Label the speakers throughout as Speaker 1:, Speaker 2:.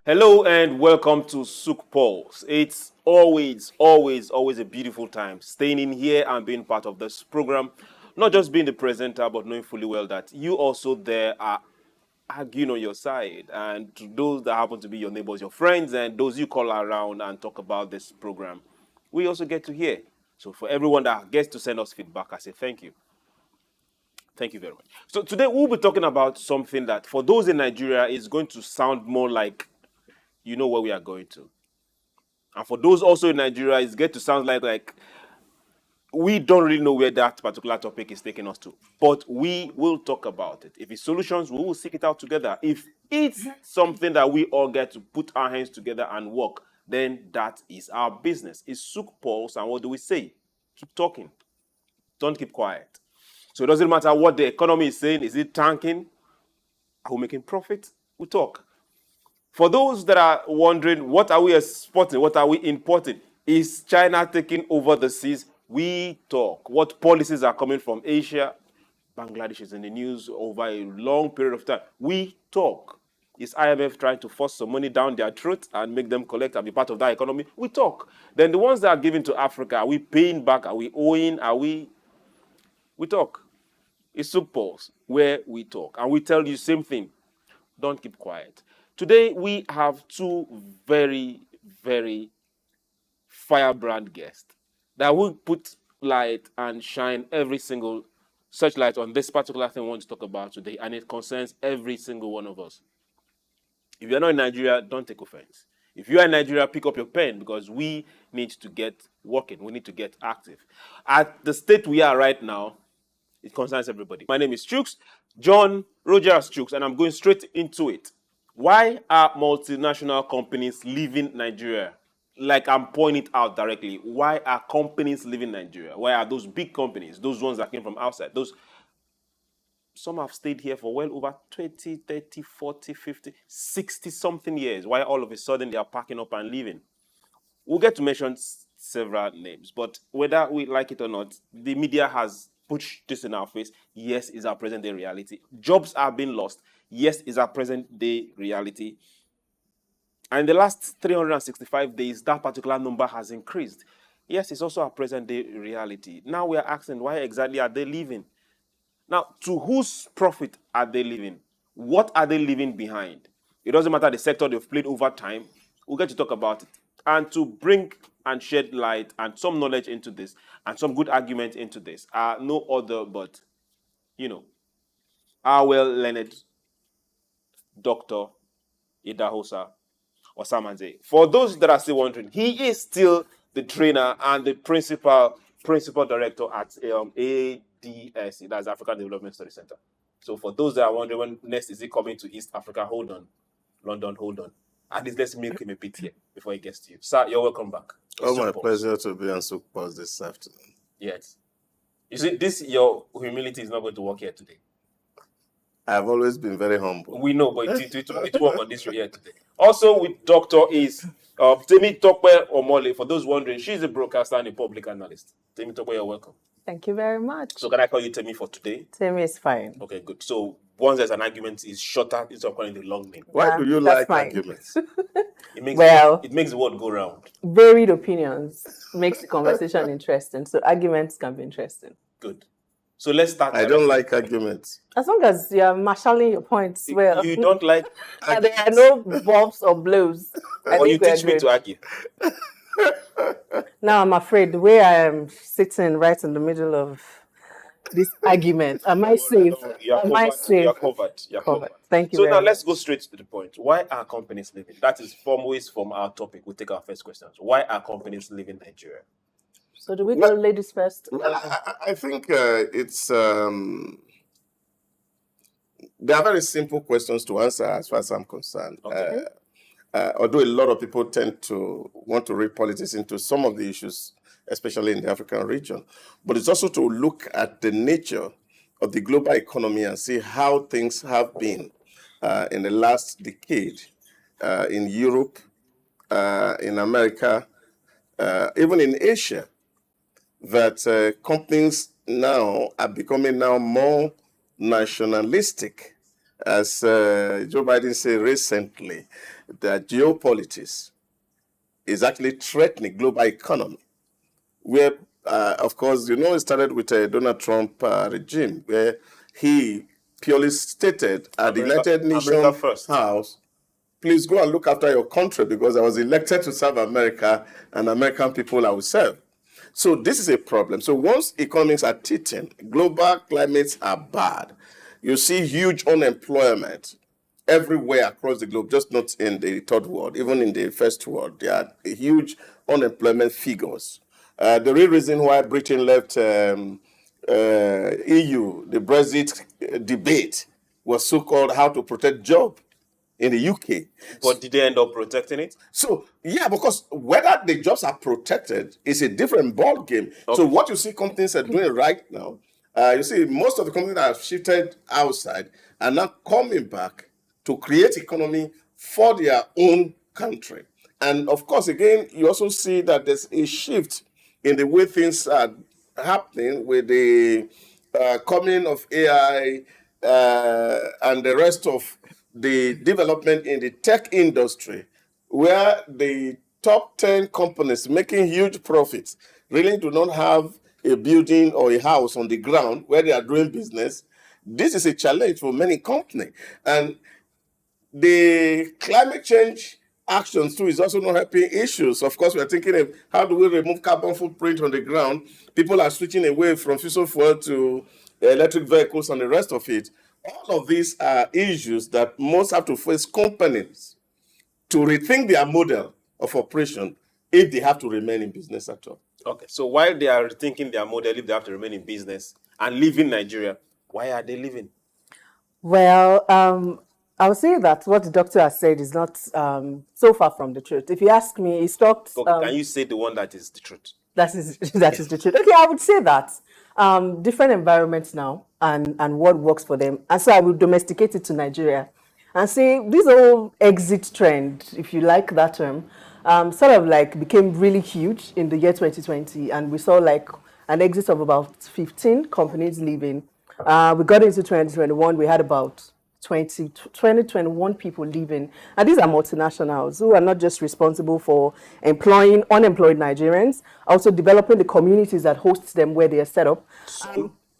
Speaker 1: Hello and welcome to SOUQ Pulse. It's always a beautiful time staying in here and being part of this program. Not just being the presenter, but knowing fully well that you also there are arguing on your side. And to those that happen to be your neighbors, your friends, and those you call around and talk about this program, we also get to hear. So for everyone that gets to send us feedback, I say thank you. Thank you very much. So today we'll be talking about something that for those in Nigeria is going to sound more like you know where we are going to. And for those also in Nigeria, it's going to sound like we don't really know where that particular topic is taking us to. But we will talk about it. If it's solutions, we will seek it out together. If it's something that we all get to put our hands together and work, then that is our business. It's SOUQ Pulse, and what do we say? Keep talking. Don't keep quiet. So it doesn't matter what the economy is saying. Is it tanking? Are we making profit? We talk. For those that are wondering, what are we exporting? What are we importing? Is China taking over the seas? We talk. What policies are coming from Asia? Bangladesh is in the news over a long period of time. We talk. Is IMF trying to force some money down their throat and make them collect and be part of that economy? We talk. Then the ones that are giving to Africa, are we paying back? Are we owing? We talk. It's SOUQ Pulse, where we talk. And we tell you same thing. Don't keep quiet. Today, we have two very firebrand guests that will put light and shine every single searchlight on this particular thing we want to talk about today, and it concerns every single one of us. If you're not in Nigeria, don't take offense. If you are in Nigeria, pick up your pen because we need to get working. We need to get active. At the state we are right now, it concerns everybody. My name is SOUQ, John Rogers SOUQ, and I'm going straight into it. Why are multinational companies leaving Nigeria? Like I'm pointing it out directly. Why are companies leaving Nigeria? Why are those big companies, those ones that came from outside, some have stayed here for well over 20, 30, 40, 50, 60 something years. Why all of a sudden they are packing up and leaving? We'll get to mention several names, but whether we like it or not, the media has pushed this in our face. Yes, is our present day reality. Jobs are being lost. Yes, is our present day reality. And in the last 365 days, that particular number has increased. Yes, it's also our present day reality. Now we are asking, why exactly are they leaving? Now, to whose profit are they leaving? What are they leaving behind? It doesn't matter the sector they've played over time. We'll get to talk about it. And to bring and shed light and some knowledge into this and some good argument into this are no other but, our well-learned Dr. Idahosa Osamhanze. For those that are still wondering, he is still the trainer and the principal director at ADS, that's African Development Study Center. So for those that are wondering when next is he coming to East Africa, hold on. London, hold on. At least let's milk him a bit here before he gets to you. Sir, you're welcome back.
Speaker 2: Oh, my pleasure to be on SOUQ Pulse this afternoon.
Speaker 1: Yes. You see, your humility is not going to work here today.
Speaker 2: I've always been very humble.
Speaker 1: We know, but it work on this show here today. Also with Dr. is Temi Tope Omole. For those wondering, she's a broadcaster and a public analyst. Temi Tope, you're welcome.
Speaker 3: Thank you very much.
Speaker 1: So can I call you Temi for today?
Speaker 3: Temi is fine.
Speaker 1: Okay, good. So once there's an argument, it's shorter instead of calling the long name.
Speaker 2: Why do you like arguments?
Speaker 1: It makes the word go round.
Speaker 3: Varied opinions makes the conversation interesting. So arguments can be interesting.
Speaker 1: Good. So let's start.
Speaker 2: I don't like arguments.
Speaker 3: As long as you're marshalling your points well.
Speaker 1: You don't like
Speaker 3: and there are no bumps or blows.
Speaker 1: Or you teach me to argue.
Speaker 3: Now I'm afraid the way I am sitting right in the middle of this argument, am I safe?
Speaker 1: You're covered.
Speaker 3: Thank you.
Speaker 1: So now let's go straight to the point. Why are companies leaving? That is always from our topic. We'll take our first questions. Why are companies leaving Nigeria?
Speaker 3: So do we go ladies first?
Speaker 2: I think it's there are very simple questions to answer as far as I'm concerned.
Speaker 1: Okay.
Speaker 2: Although a lot of people tend to want to read politics into some of the issues, especially in the African region, but it's also to look at the nature of the global economy and see how things have been in the last decade in Europe, in America, even in Asia, that companies now are becoming more nationalistic as Joe Biden said recently, that geopolitics is actually threatening global economy. Where, of course, it started with a Donald Trump regime, where he purely stated at the United
Speaker 1: America
Speaker 2: Nations
Speaker 1: first.
Speaker 2: House, please go and look after your country because I was elected to serve America and American people I will serve. So this is a problem. So once economies are teething, global climates are bad. You see huge unemployment everywhere across the globe, just not in the third world, even in the first world. There are huge unemployment figures. The real reason why Britain left EU, the Brexit debate, was so-called how to protect jobs in the UK.
Speaker 1: But did they end up protecting it?
Speaker 2: So, yeah, because whether the jobs are protected is a different ball game.
Speaker 1: Okay.
Speaker 2: So what you see companies are doing right now, you see most of the companies that have shifted outside are now coming back to create economy for their own country. And of course, again, you also see that there's a shift in the way things are happening with the coming of AI and the rest of the development in the tech industry, where the top 10 companies making huge profits really do not have a building or a house on the ground where they are doing business. This is a challenge for many companies. And the climate change actions too is also not helping issues. Of course, we're thinking of how do we remove carbon footprint on the ground. People are switching away from fossil fuel to electric vehicles and the rest of it. All of these are issues that most have to face companies to rethink their model of operation if they have to remain in business at all.
Speaker 1: Okay, so while they are rethinking their model, if they have to remain in business and leaving Nigeria, why are they leaving?
Speaker 3: Well, I would say that what the doctor has said is not so far from the truth. If you ask me, he's talked.
Speaker 1: Okay, can you say the one that is the truth?
Speaker 3: That is the truth. Okay, I would say that different environments now and what works for them, and so I will domesticate it to Nigeria and say this whole exit trend, if you like that term, sort of like became really huge in the year 2020, and we saw like an exit of about 15 companies leaving. We got into 2021, we had about 21 people leaving. And these are multinationals who are not just responsible for employing unemployed Nigerians, also developing the communities that host them where they are set up.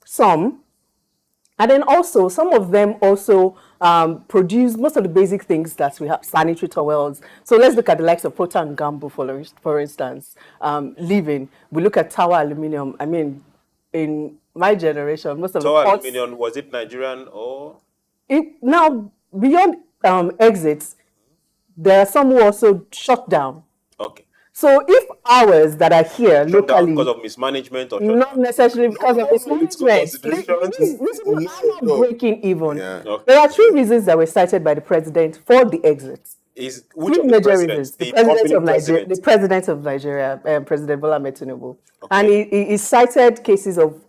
Speaker 3: Some. And then also, some of them also produce most of the basic things that we have, sanitary towels. So let's look at the likes of Procter and Gamble, for instance, leaving. We look at Tower Aluminium. I mean, in my generation, most of
Speaker 1: Tower
Speaker 3: the pots,
Speaker 1: Aluminium, was it Nigerian or?
Speaker 3: now, beyond exits, there are some who also shut down.
Speaker 1: Okay.
Speaker 3: So if ours that are here
Speaker 1: Shut down
Speaker 3: locally,
Speaker 1: because of mismanagement or
Speaker 3: not necessarily because of mismanagement, these people are not breaking even.
Speaker 2: Yeah.
Speaker 1: Okay.
Speaker 3: There are three reasons that were cited by the president for the exit.
Speaker 1: Is which
Speaker 3: Three
Speaker 1: of the
Speaker 3: major
Speaker 1: presidents?
Speaker 3: reasons. The
Speaker 1: company
Speaker 3: president of Nigeria, the president of Nigeria, President Bola Ahmed Tinubu,
Speaker 1: Okay.
Speaker 3: and he cited cases of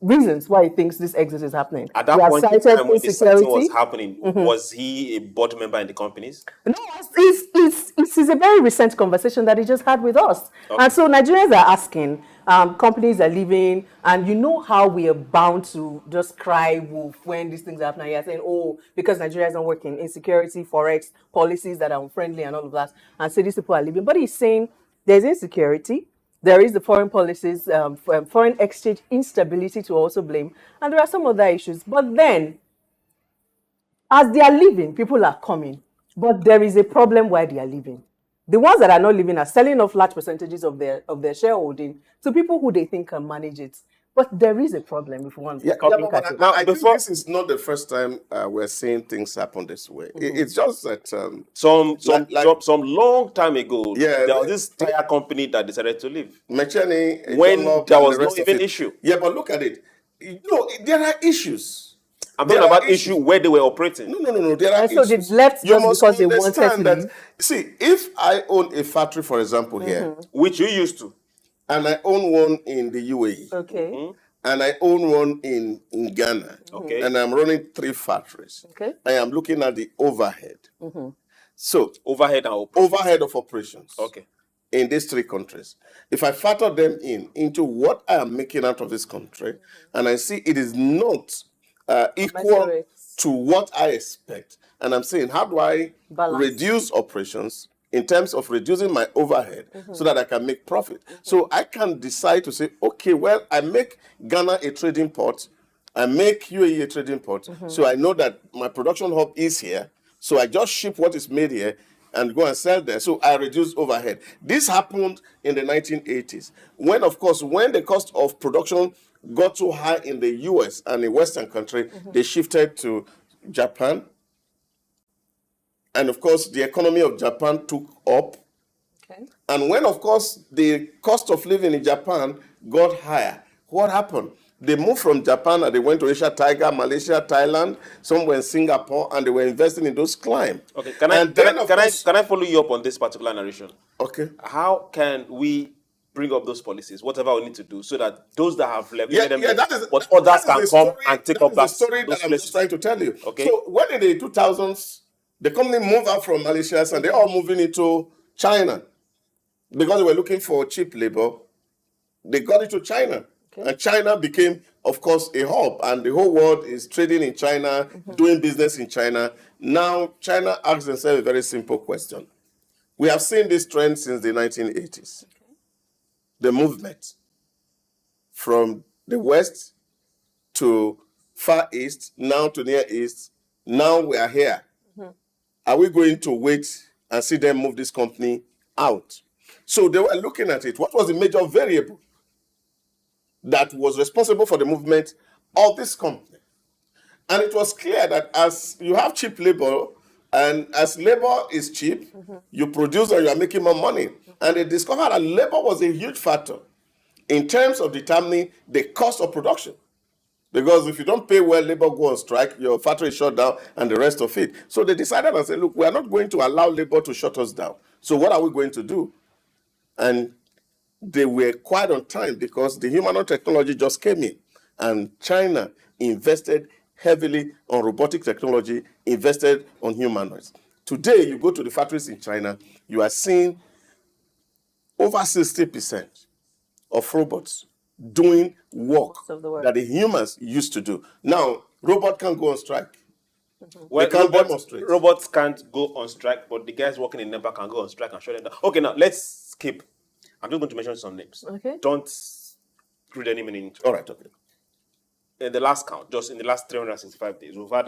Speaker 3: reasons why he thinks this exit is happening.
Speaker 1: At that
Speaker 3: He has
Speaker 1: point in
Speaker 3: cited
Speaker 1: time when this thing was
Speaker 3: insecurity.
Speaker 1: happening, was he a board member in the companies?
Speaker 3: No, it's a very recent conversation that he just had with us.
Speaker 1: Okay.
Speaker 3: And so Nigerians are asking, companies are leaving, and you know how we are bound to just cry wolf when these things are happening. You're saying, oh, because Nigeria is not working, insecurity, forex, policies that are unfriendly and all of that, and so these people are leaving. But he's saying there's insecurity, there is the foreign policies, foreign exchange instability to also blame, and there are some other issues. But then, as they are leaving, people are coming. But there is a problem why they are leaving. The ones that are not leaving are selling off large percentages of their shareholding to people who they think can manage it. But there is a problem if one
Speaker 2: Yeah,
Speaker 3: look at it.
Speaker 2: but I think this is not the first time we're seeing things happen this way. It's just that
Speaker 1: Some long time ago,
Speaker 2: Yeah,
Speaker 1: there was this tire company that decided to leave.
Speaker 2: Mechani,
Speaker 1: When
Speaker 2: Dunlop,
Speaker 1: there
Speaker 2: and
Speaker 1: was
Speaker 2: the
Speaker 1: no
Speaker 2: rest of
Speaker 1: even
Speaker 2: it.
Speaker 1: issue.
Speaker 2: Yeah, but look at it. There are issues.
Speaker 1: I'm
Speaker 2: There
Speaker 1: talking
Speaker 2: are
Speaker 1: about issue where they were operating.
Speaker 2: No. There are
Speaker 3: And so
Speaker 2: issues.
Speaker 3: they left
Speaker 2: You
Speaker 3: just
Speaker 2: must
Speaker 3: because they wanted
Speaker 2: understand
Speaker 3: to
Speaker 2: that.
Speaker 3: leave.
Speaker 2: See, if I own a factory, for example, here,
Speaker 1: Which you used to.
Speaker 2: and I own one in the UAE,
Speaker 3: Okay.
Speaker 2: and I own one in Ghana,
Speaker 1: Okay.
Speaker 2: and I'm running 3 factories,
Speaker 3: Okay.
Speaker 2: I am looking at the overhead. So,
Speaker 1: Overhead and operation.
Speaker 2: overhead of operations.
Speaker 1: Okay.
Speaker 2: In these 3 countries. If I factor them into what I am making out of this country, and I see it is not equal
Speaker 3: Commensurate.
Speaker 2: to what I expect. And I'm saying, how do I
Speaker 3: Balance.
Speaker 2: reduce operations in terms of reducing my overhead so that I can make profit? So I can decide to say, okay, well, I make Ghana a trading port, I make UAE a trading port, so I know that my production hub is here, so I just ship what is made here and go and sell there. So I reduce overhead. This happened in the 1980s, when, of course, when the cost of production got too high in the US and in Western country, they shifted to Japan. And of course, the economy of Japan took up.
Speaker 3: Okay.
Speaker 2: And when, of course, the cost of living in Japan got higher, what happened? They moved from Japan and they went to Asia Tiger, Malaysia, Thailand, somewhere in Singapore, and they were investing in those climes.
Speaker 1: Okay, can I follow you up on this particular narration?
Speaker 2: Okay.
Speaker 1: How can we bring up those policies, whatever we need to do, so that those that have left, but others can come and take up that
Speaker 2: story that I'm just trying to tell you.
Speaker 1: Okay.
Speaker 2: So when in the 2000s, the company moved out from Malaysia and they're all moving into China because they were looking for cheap labor. They got into China. Okay. And China became, of course, a hub, and the whole world is trading in China, doing business in China. Now, China asks themselves a very simple question. We have seen this trend since the 1980s. Okay. The movement from the West to Far East, now to Near East. Now we are here. Are we going to wait and see them move this company out? So they were looking at it. What was the major variable that was responsible for the movement of this company? And it was clear that as you have cheap labor, and as labor is cheap, you produce and you are making more money. And they discovered that labor was a huge factor in terms of determining the cost of production. Because if you don't pay well, labor go on strike, your factory is shut down, and the rest of it. So they decided and said, look, we are not going to allow labor to shut us down. So what are we going to do? And they were quite on time because the humanoid technology just came in. And China invested heavily on robotic technology, invested on humanoids. Today, you go to the factories in China, you are seeing over 60% of robots doing work that the humans used to do. Now, robot can't go on strike.
Speaker 1: Well,
Speaker 2: they can't demonstrate.
Speaker 1: Robots can't go on strike, but the guys working in NEPA can go on strike and shut them down. Okay, now let's skip. I'm just going to mention some names. Okay. Don't read any meaning into it.
Speaker 2: All right, okay.
Speaker 1: In the last count, just in the last 365 days, we've had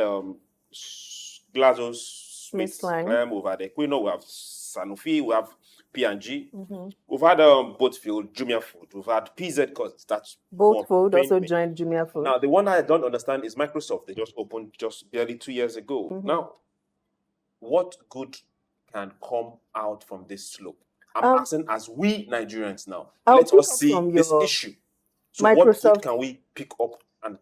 Speaker 1: Glasgow Smith Clem, we've had Equino, we have Sanofi, we have P&G. We've had Boatfield, Jumia Food. We've had PZ Cause. That's
Speaker 3: Boatfield also joined Jumia Food.
Speaker 1: Now, the one I don't understand is Microsoft. They just opened just barely 2 years ago. Now, what good can come out from this slope? I'm asking as we Nigerians now. Let us see this issue. So what good can we pick up? And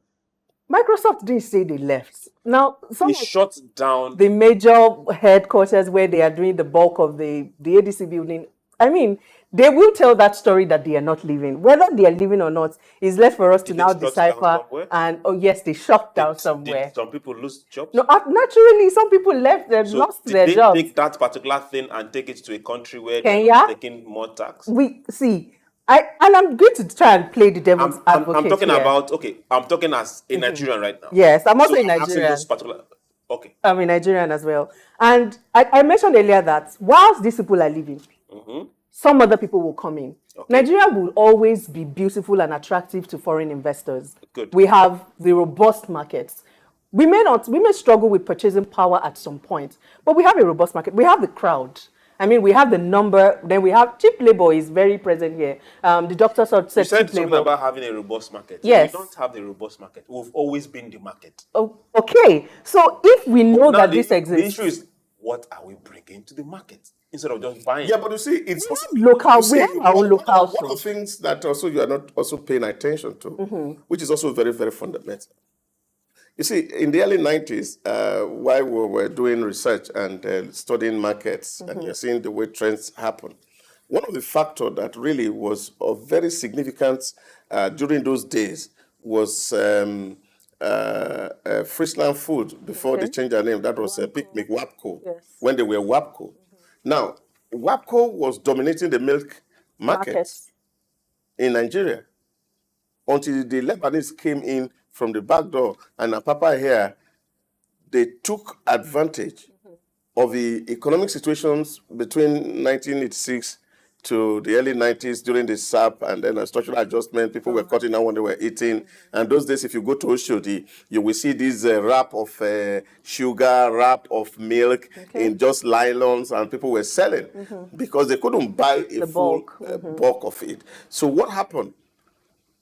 Speaker 3: Microsoft didn't say they left. Now,
Speaker 1: they shut down
Speaker 3: the major headquarters where they are doing the bulk of the ADC building. I mean, they will tell that story that they are not leaving. Whether they are leaving or not is left for us to now decipher. And yes, they shut down somewhere.
Speaker 1: Did some people lose jobs?
Speaker 3: No, naturally, some people left and lost their jobs.
Speaker 1: Take that particular thing and take it to a country where they're taking more tax?
Speaker 3: I'm going to try and play the devil's advocate.
Speaker 1: I'm talking about, I'm talking as a Nigerian right now.
Speaker 3: Yes, I'm also a Nigerian.
Speaker 1: Okay.
Speaker 3: I'm a Nigerian as well. And I mentioned earlier that whilst these people are leaving, some other people will come in. Okay. Nigeria will always be beautiful and attractive to foreign investors.
Speaker 1: Good.
Speaker 3: We have the robust markets. We may struggle with purchasing power at some point, but we have a robust market. We have the crowd. I mean, we have the number, then we have cheap labor is very present here. The doctor said
Speaker 1: cheap labor. You said something about having a robust market.
Speaker 3: Yes.
Speaker 1: We don't have the robust market. We've always been the market.
Speaker 3: Oh, okay. So if we know that this exists.
Speaker 1: The issue is, what are we bringing to the market instead of just buying?
Speaker 2: Yeah, but you see, it's
Speaker 3: local. We have our own local.
Speaker 2: One of the things that also you are not also paying attention to, which is also very, very fundamental. You see, in the early 90s, while we were doing research and studying markets, and you're seeing the way trends happen, one of the factors that really was of very significance during those days was Friesland Food, before they changed their name. That was Picnic WAPCO, when they were WAPCO. Now, WAPCO was dominating the milk market in Nigeria until the Lebanese came in from the back door, and Papa here they took advantage of the economic situations between 1986 to the early 90s during the SAP and then a structural adjustment. People were cutting out when they were eating. And those days, if you go to Oshodi, you will see this wrap of sugar, wrap of milk in just nylons, and people were selling because they couldn't buy a full bulk of it. So what happened?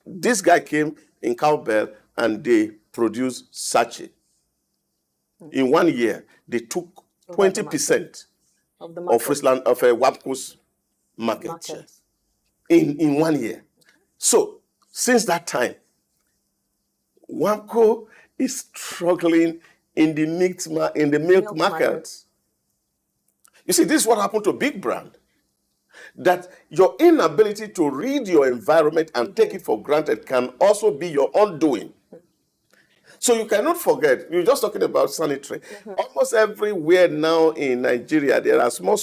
Speaker 2: This guy came in Cowbell and they produced sachet. In 1 year, they took 20% of Friesland, of WAPCO's market share in 1 year. So since that time, WAPCO is struggling in the milk market. You see, this is what happened to big brand. That your inability to read your environment and take it for granted can also be your undoing. So you cannot forget, you're just talking about sanitary. Almost everywhere now in Nigeria, there are small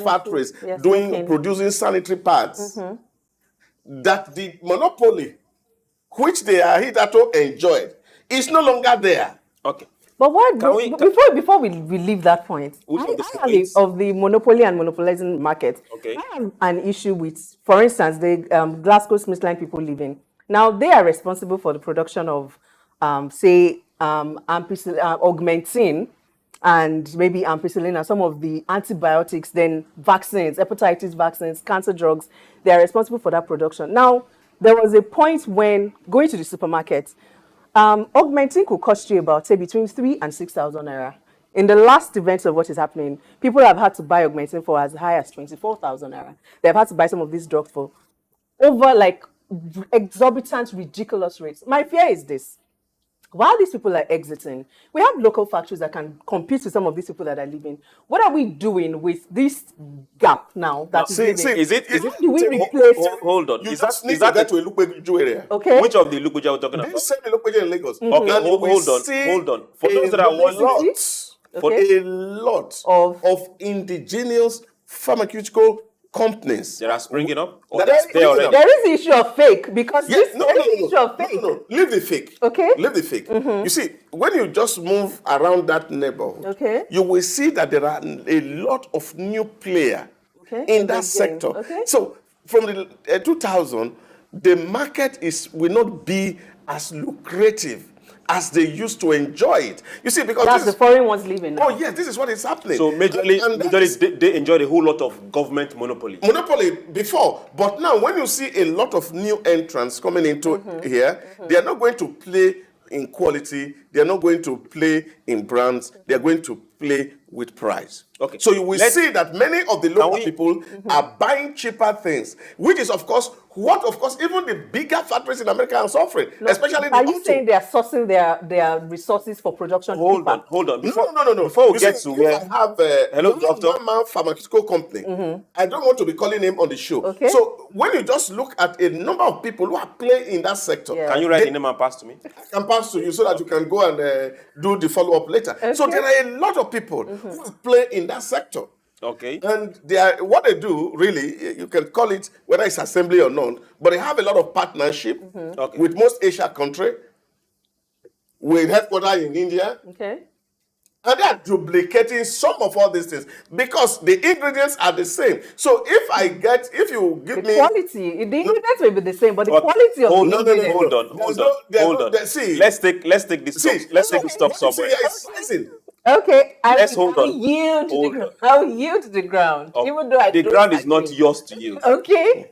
Speaker 2: factories producing sanitary pads. That the monopoly, which they are hitherto enjoyed, is no longer there.
Speaker 1: Okay.
Speaker 3: But what before we leave that point, of the monopoly and monopolizing market, I have an issue with, for instance, the GlaxoSmithKline people living. Now they are responsible for the production of augmentin and maybe ampicillin and some of the antibiotics, then vaccines, hepatitis vaccines, cancer drugs. They are responsible for that production. Now, there was a point when going to the supermarket, augmentin could cost you about, say, between 3,000 and 6,000 naira. In the last events of what is happening, people have had to buy augmentin for as high as 24,000 naira. They've had to buy some of these drugs for over like exorbitant, ridiculous rates. My fear is this. While these people are exiting, we have local factories that can compete with some of these people that are leaving. What are we doing with this gap now? How do we replace?
Speaker 1: Hold on.
Speaker 2: Is that to a Lukweju area?
Speaker 3: Okay.
Speaker 1: Which of the Lukweju are we talking about?
Speaker 2: This same Lukweju in Lagos.
Speaker 1: Okay, hold on. For those that are wondering,
Speaker 2: a lot of indigenous pharmaceutical companies
Speaker 1: that are springing up.
Speaker 3: There is the issue of fake because issue of fake.
Speaker 2: No. Leave the fake.
Speaker 3: Okay.
Speaker 2: Leave the fake. You see, when you just move around that neighborhood, you will see that there are a lot of new players in that sector. So from the 2000, the market will not be as lucrative as they used to enjoy it. You see, because
Speaker 3: that's the foreign ones leaving now.
Speaker 2: Oh yes, this is what is happening.
Speaker 1: So majorly they enjoyed a whole lot of government monopoly.
Speaker 2: Monopoly before, but now when you see a lot of new entrants coming into here, they are not going to play in quality, they are not going to play in brands, they are going to play with price.
Speaker 1: Okay.
Speaker 2: So you will see that many of the local people are buying cheaper things, which is of course what even the bigger factories in America are suffering, especially
Speaker 3: are you saying they are sourcing their resources for production?
Speaker 1: Hold on.
Speaker 2: No.
Speaker 1: Before we get to where
Speaker 2: I have
Speaker 1: hello, doctor.
Speaker 2: One pharmaceutical company. I don't want to be calling name on the show.
Speaker 3: Okay.
Speaker 2: So when you just look at a number of people who are playing in that sector,
Speaker 1: can you write the name and pass to me?
Speaker 2: I can pass to you so that you can go and do the follow-up later.
Speaker 3: Okay.
Speaker 2: So there are a lot of people who play in that sector.
Speaker 1: Okay.
Speaker 2: And what they do, really, you can call it, whether it's assembly or not, but they have a lot of partnership with most Asia countries, with headquarters in India.
Speaker 3: Okay.
Speaker 2: And they are duplicating some of all these things because the ingredients are the same. So if you give me
Speaker 3: quality, the ingredients may be the same, but the quality of the ingredients.
Speaker 1: Hold on.
Speaker 2: See,
Speaker 1: let's take this stop somewhere.
Speaker 3: Okay,
Speaker 1: I'll
Speaker 3: yield to the ground.
Speaker 1: Okay.
Speaker 3: Even though
Speaker 1: the ground is not yours to yield.
Speaker 3: Okay.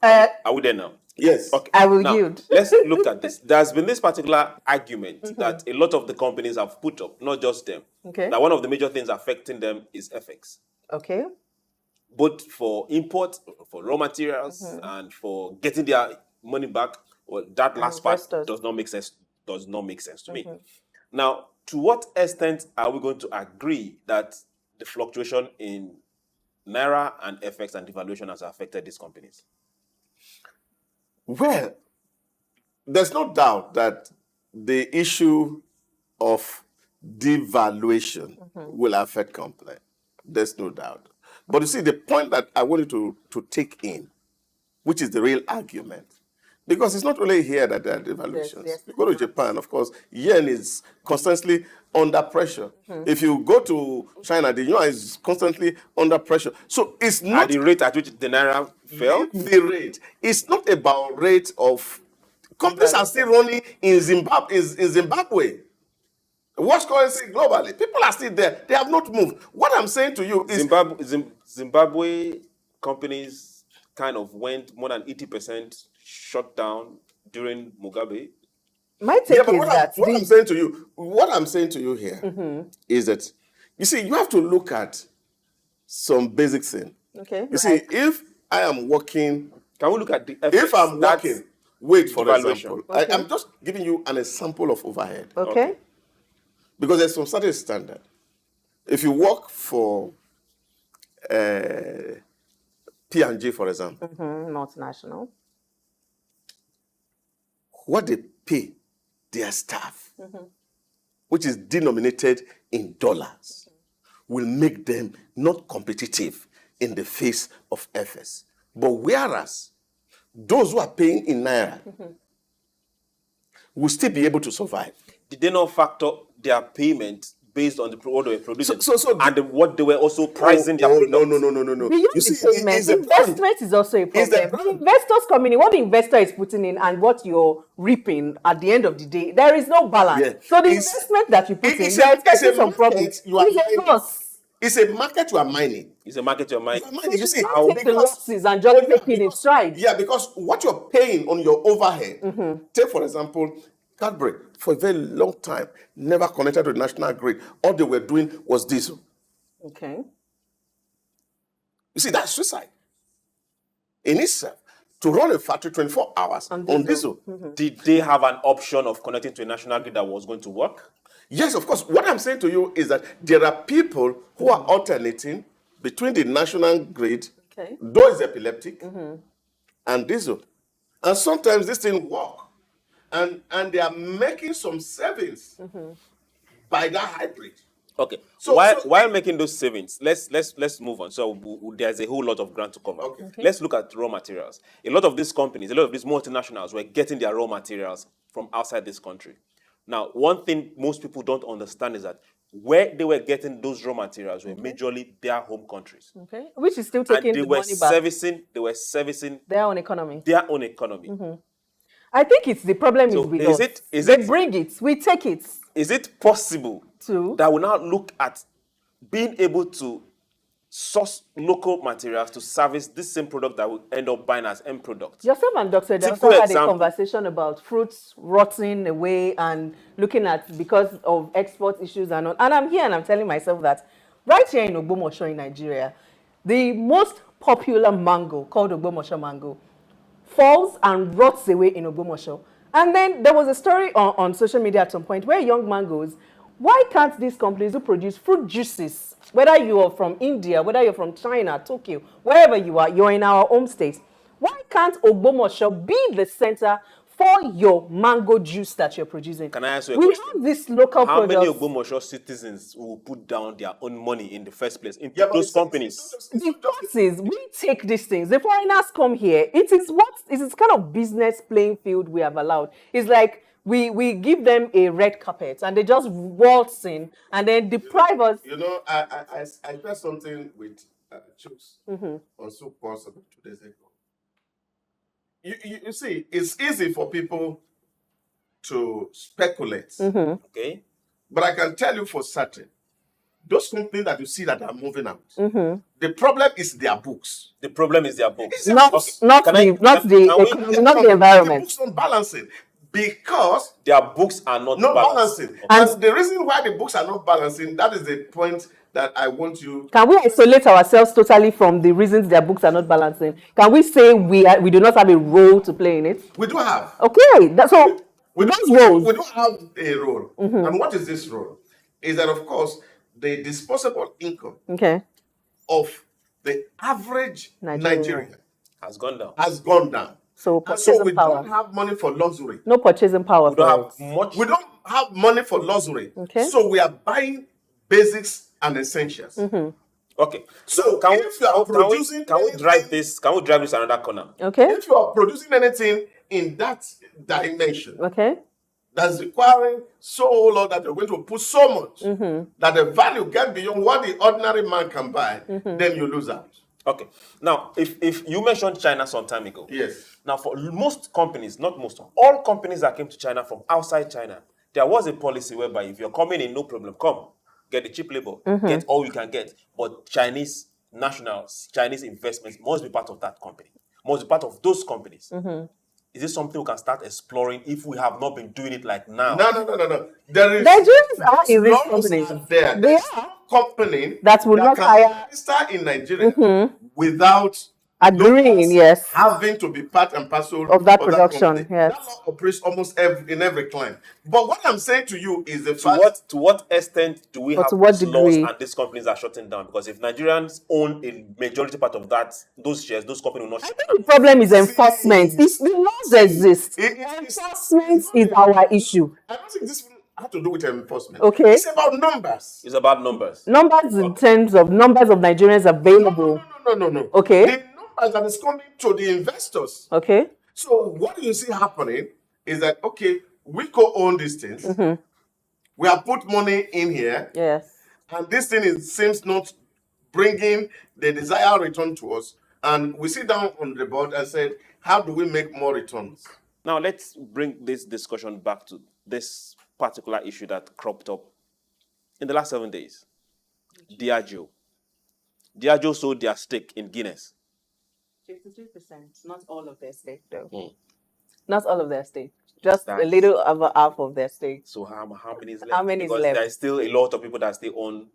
Speaker 1: Are we there now?
Speaker 2: Yes.
Speaker 1: Okay.
Speaker 3: I will yield.
Speaker 1: Let's look at this. There's been this particular argument that a lot of the companies have put up, not just them.
Speaker 3: Okay.
Speaker 1: That one of the major things affecting them is FX.
Speaker 3: Okay.
Speaker 1: Both for import, for raw materials, and for getting their money back. Well, that last part does not make sense. Does not make sense to me. Now, to what extent are we going to agree that the fluctuation in Naira and FX and devaluation has affected these companies?
Speaker 2: Well, there's no doubt that the issue of devaluation will affect companies. There's no doubt. But you see, the point that I wanted to take in, which is the real argument, Because it's not only here that there are devaluations.
Speaker 3: Yes.
Speaker 2: You go to Japan, of course, yen is constantly under pressure. If you go to China, the yuan is constantly under pressure. So it's
Speaker 1: At
Speaker 2: not
Speaker 1: the rate at which the naira fell.
Speaker 2: the rate. It's not about rate of companies are still running in Zimbabwe. Worst currency globally. People are still there. They have not moved. What I'm saying to you is
Speaker 1: Zimbabwe companies kind of went more than 80% shut down during Mugabe.
Speaker 3: My take
Speaker 2: but
Speaker 3: is that
Speaker 2: what I'm saying to you here is that you see, you have to look at some basic thing.
Speaker 3: okay.
Speaker 2: You see, if I am working,
Speaker 1: Can we look at the
Speaker 2: if
Speaker 1: effects
Speaker 2: I'm
Speaker 1: that
Speaker 2: working, wait for
Speaker 1: devaluation?
Speaker 2: example,
Speaker 3: Okay.
Speaker 2: I'm just giving you an example of overhead
Speaker 3: Okay.
Speaker 2: because there's some certain standard. If you work for P&G, for example,
Speaker 3: Multinational.
Speaker 2: what they pay their staff, which is denominated in dollars, will make them not competitive in the face of FS. But whereas those who are paying in naira will still be able to survive.
Speaker 1: Did they not factor their payment based on what they were producing what they were also pricing their product?
Speaker 2: No.
Speaker 3: Beyond
Speaker 2: You see,
Speaker 3: the payment,
Speaker 2: it's a
Speaker 3: investment
Speaker 2: brand.
Speaker 3: is also a
Speaker 2: It's the
Speaker 3: problem.
Speaker 2: brand.
Speaker 3: Investors coming in, what the investor is putting in and what you're reaping at the end of the day, there is no balance.
Speaker 2: Yeah.
Speaker 3: So the
Speaker 2: It's-
Speaker 3: investment that you put in,
Speaker 2: it's
Speaker 3: you're
Speaker 2: a
Speaker 3: expecting some
Speaker 2: market
Speaker 3: profit.
Speaker 2: you are
Speaker 3: It's a
Speaker 2: mining.
Speaker 3: loss.
Speaker 2: It's a market you are mining.
Speaker 1: It's a market you're
Speaker 2: You
Speaker 1: mining.
Speaker 2: are mining. You see,
Speaker 3: Don't take the losses and just take it in stride.
Speaker 2: Yeah, because what you're paying on your overhead, take for example, Cadbury, for a very long time, never connected to the national grid. All they were doing was diesel.
Speaker 3: Okay.
Speaker 2: You see, that's suicide in itself. To run a factory 24 hours on diesel.
Speaker 1: Did they have an option of connecting to a national grid that was going to work?
Speaker 2: Yes, of course. What I'm saying to you is that there are people who are alternating between the national grid,
Speaker 3: Okay.
Speaker 2: though it's epileptic, and diesel. And sometimes this thing work. And they are making some savings by that hybrid.
Speaker 1: Okay.
Speaker 2: So-
Speaker 1: While making those savings, let's move on. So there's a whole lot of ground to cover.
Speaker 2: Okay.
Speaker 1: Let's look at raw materials. A lot of these companies, a lot of these multinationals were getting their raw materials from outside this country. Now, one thing most people don't understand is that where they were getting those raw materials were majorly their home countries.
Speaker 3: Okay. Which is still
Speaker 1: And
Speaker 3: taking
Speaker 1: they
Speaker 3: the
Speaker 1: were
Speaker 3: money back.
Speaker 1: servicing
Speaker 3: Their own economy.
Speaker 1: their own economy.
Speaker 3: I think it's the problem
Speaker 1: So
Speaker 3: is with
Speaker 1: is
Speaker 3: us.
Speaker 1: it-
Speaker 3: They bring it, we take it.
Speaker 1: Is it possible
Speaker 3: To?
Speaker 1: that we now look at being able to source local materials to service this same product that we end up buying as end products?
Speaker 3: Yourself and Dr.
Speaker 1: Typical
Speaker 3: Delsa had a
Speaker 1: example.
Speaker 3: conversation about fruits rotting away and looking at because of export issues and all. And I'm here and I'm telling myself that right here in Ogbomoso in Nigeria, the most popular mango called Ogbomoso mango falls and rots away in Ogbomoso. And then there was a story on social media at some point where young man goes, why can't these companies who produce fruit juices, whether you are from India, whether you're from China, Tokyo, wherever you are, you're in our home state, why can't Ogbomoso be the center for your mango juice that you're producing?
Speaker 1: Can I ask you a
Speaker 3: we
Speaker 1: question?
Speaker 3: have this local
Speaker 1: How many
Speaker 3: products.
Speaker 1: Ogbomoso citizens will put down their own money in the first place into
Speaker 2: Yeah, but
Speaker 1: those
Speaker 2: it's-
Speaker 1: companies?
Speaker 3: The fact is, we take these things. The foreigners come here. It is kind of business playing field we have allowed. It's like we give them a red carpet and they just waltz in and then deprive us.
Speaker 2: You know, I shared something with Chooks on SOUQ Pulse about 2 days ago. You see, it's easy for people to speculate,
Speaker 1: Okay.
Speaker 2: but I can tell you for certain, those companies that you see that are moving out, the problem is their books.
Speaker 1: The problem is their books.
Speaker 2: It's their
Speaker 3: Not
Speaker 2: books.
Speaker 3: not
Speaker 1: Can
Speaker 3: the
Speaker 1: I-
Speaker 3: not
Speaker 1: can-
Speaker 3: the
Speaker 1: can we-
Speaker 3: economy, not the environment.
Speaker 2: The books don't balance it because
Speaker 1: Their books are not
Speaker 2: not
Speaker 1: balanced.
Speaker 2: balancing.
Speaker 1: Okay.
Speaker 2: And the reason why the books are not balancing, that is the point that I want you.
Speaker 3: Can we isolate ourselves totally from the reasons their books are not balancing? Can we say we do not have a role to play in it?
Speaker 2: We do have.
Speaker 3: Okay, that's so.
Speaker 2: We
Speaker 3: Those
Speaker 2: don't,
Speaker 3: roles.
Speaker 2: we don't have a role. And what is this role? Is that, of course, the disposable income
Speaker 3: Okay.
Speaker 2: of the average
Speaker 3: Nigerian.
Speaker 2: Nigerian
Speaker 1: Has gone down.
Speaker 2: has gone down.
Speaker 3: So
Speaker 2: And so
Speaker 3: purchasing
Speaker 2: we
Speaker 3: power.
Speaker 2: don't have money for luxury.
Speaker 3: No purchasing power
Speaker 1: We don't
Speaker 3: for
Speaker 1: have
Speaker 3: it.
Speaker 1: much.
Speaker 2: We don't have money for luxury.
Speaker 3: Okay.
Speaker 2: So we are buying basics and essentials.
Speaker 1: Okay.
Speaker 2: So
Speaker 1: Can
Speaker 2: if you are producing
Speaker 1: we
Speaker 2: anything-
Speaker 1: drive this? Can we drive this another corner?
Speaker 3: Okay.
Speaker 2: If you are producing anything in that dimension
Speaker 3: Okay.
Speaker 2: that's requiring so lot that you're going to put so much that the value get beyond what the ordinary man can buy, then you lose out.
Speaker 1: Okay. Now, if you mentioned China some time ago.
Speaker 2: Yes.
Speaker 1: Now, for most companies, not most, all companies that came to China from outside China, there was a policy whereby if you're coming in, no problem, come, get the cheap labor, get all you can get. But Chinese nationals, Chinese investments must be part of that company, must be part of those companies. Is this something we can start exploring if we have not been doing it like now?
Speaker 2: No. There is
Speaker 3: Nigerians are in this
Speaker 2: laws
Speaker 3: company.
Speaker 2: are there.
Speaker 3: They
Speaker 2: There's
Speaker 3: are.
Speaker 2: no company
Speaker 3: That will not
Speaker 2: can
Speaker 3: hire.
Speaker 2: register in Nigeria without
Speaker 3: Agreeing,
Speaker 2: locals
Speaker 3: yes.
Speaker 2: having to be part and parcel
Speaker 3: Of that production,
Speaker 2: company.
Speaker 3: yes.
Speaker 2: That law operates almost in every client. But what I'm saying to you is the
Speaker 1: To
Speaker 2: fact.
Speaker 1: what extent do we
Speaker 3: Or
Speaker 1: have
Speaker 3: to what
Speaker 1: these laws
Speaker 3: degree?
Speaker 1: and these companies are shutting down? Because if Nigerians own a majority part of those shares, those companies will not shut down.
Speaker 3: The problem is enforcement. If the laws exist, enforcement is our issue.
Speaker 2: I don't think this has to do with enforcement.
Speaker 3: Okay.
Speaker 2: It's about numbers.
Speaker 1: It's about numbers.
Speaker 3: Numbers in terms of numbers of Nigerians available.
Speaker 2: No.
Speaker 3: Okay.
Speaker 2: The numbers that is coming to the investors.
Speaker 3: Okay.
Speaker 2: So what you see happening is that, okay, we co-own these things. We have put money in here.
Speaker 3: Yes.
Speaker 2: And this thing seems not bringing the desired return to us. And we sit down on the board and said, how do we make more returns?
Speaker 1: Now, let's bring this discussion back to this particular issue that cropped up in the last 7 days. Diageo. Diageo sold their stake in Guinness.
Speaker 3: 53%, not all of their stake, though. Not all of their stake. Just a
Speaker 1: That's-
Speaker 3: little over half of their stake.
Speaker 1: So how many is left?
Speaker 3: How many is
Speaker 1: Because
Speaker 3: left?
Speaker 1: there's still a lot of people that still own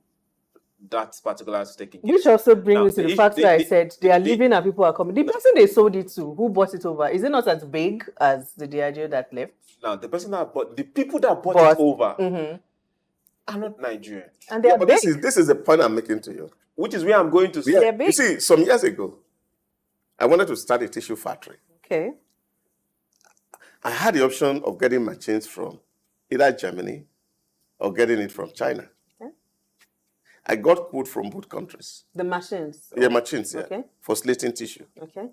Speaker 1: that particular stake in Guinness.
Speaker 3: Which also brings
Speaker 1: Now,
Speaker 3: me to the
Speaker 1: the-
Speaker 3: fact
Speaker 1: the-
Speaker 3: that I
Speaker 1: the-
Speaker 3: said they are
Speaker 1: the-
Speaker 3: leaving and people are coming. The person they sold it to, who bought it over, is it not as big as the Diageo that left?
Speaker 1: Now, the people that bought
Speaker 3: But-
Speaker 1: it over are not Nigerian.
Speaker 3: And they
Speaker 2: Yeah,
Speaker 3: are
Speaker 2: but
Speaker 3: big.
Speaker 2: this is the point I'm making to you.
Speaker 1: Which is where I'm going to say.
Speaker 3: They're big.
Speaker 2: You see, some years ago, I wanted to start a tissue factory.
Speaker 3: Okay.
Speaker 2: I had the option of getting machines from either Germany or getting it from China.
Speaker 3: Okay.
Speaker 2: I got quote from both countries.
Speaker 3: The machines.
Speaker 2: Yeah, machines, yeah,
Speaker 3: Okay.
Speaker 2: for slating tissue.
Speaker 3: Okay.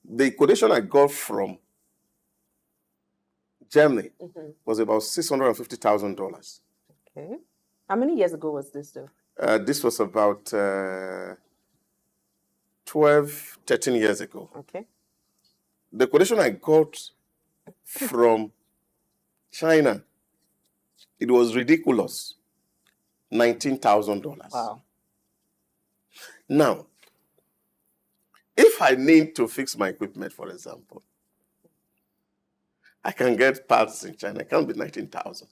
Speaker 2: The quotation I got from Germany was about $650,000.
Speaker 3: Okay. How many years ago was this, though?
Speaker 2: This was about 12, 13 years ago.
Speaker 3: Okay.
Speaker 2: The quotation I got from China, it was ridiculous. $19,000.
Speaker 3: Wow.
Speaker 2: Now, if I need to fix my equipment, for example, I can get parts in China. It can't be 19,000.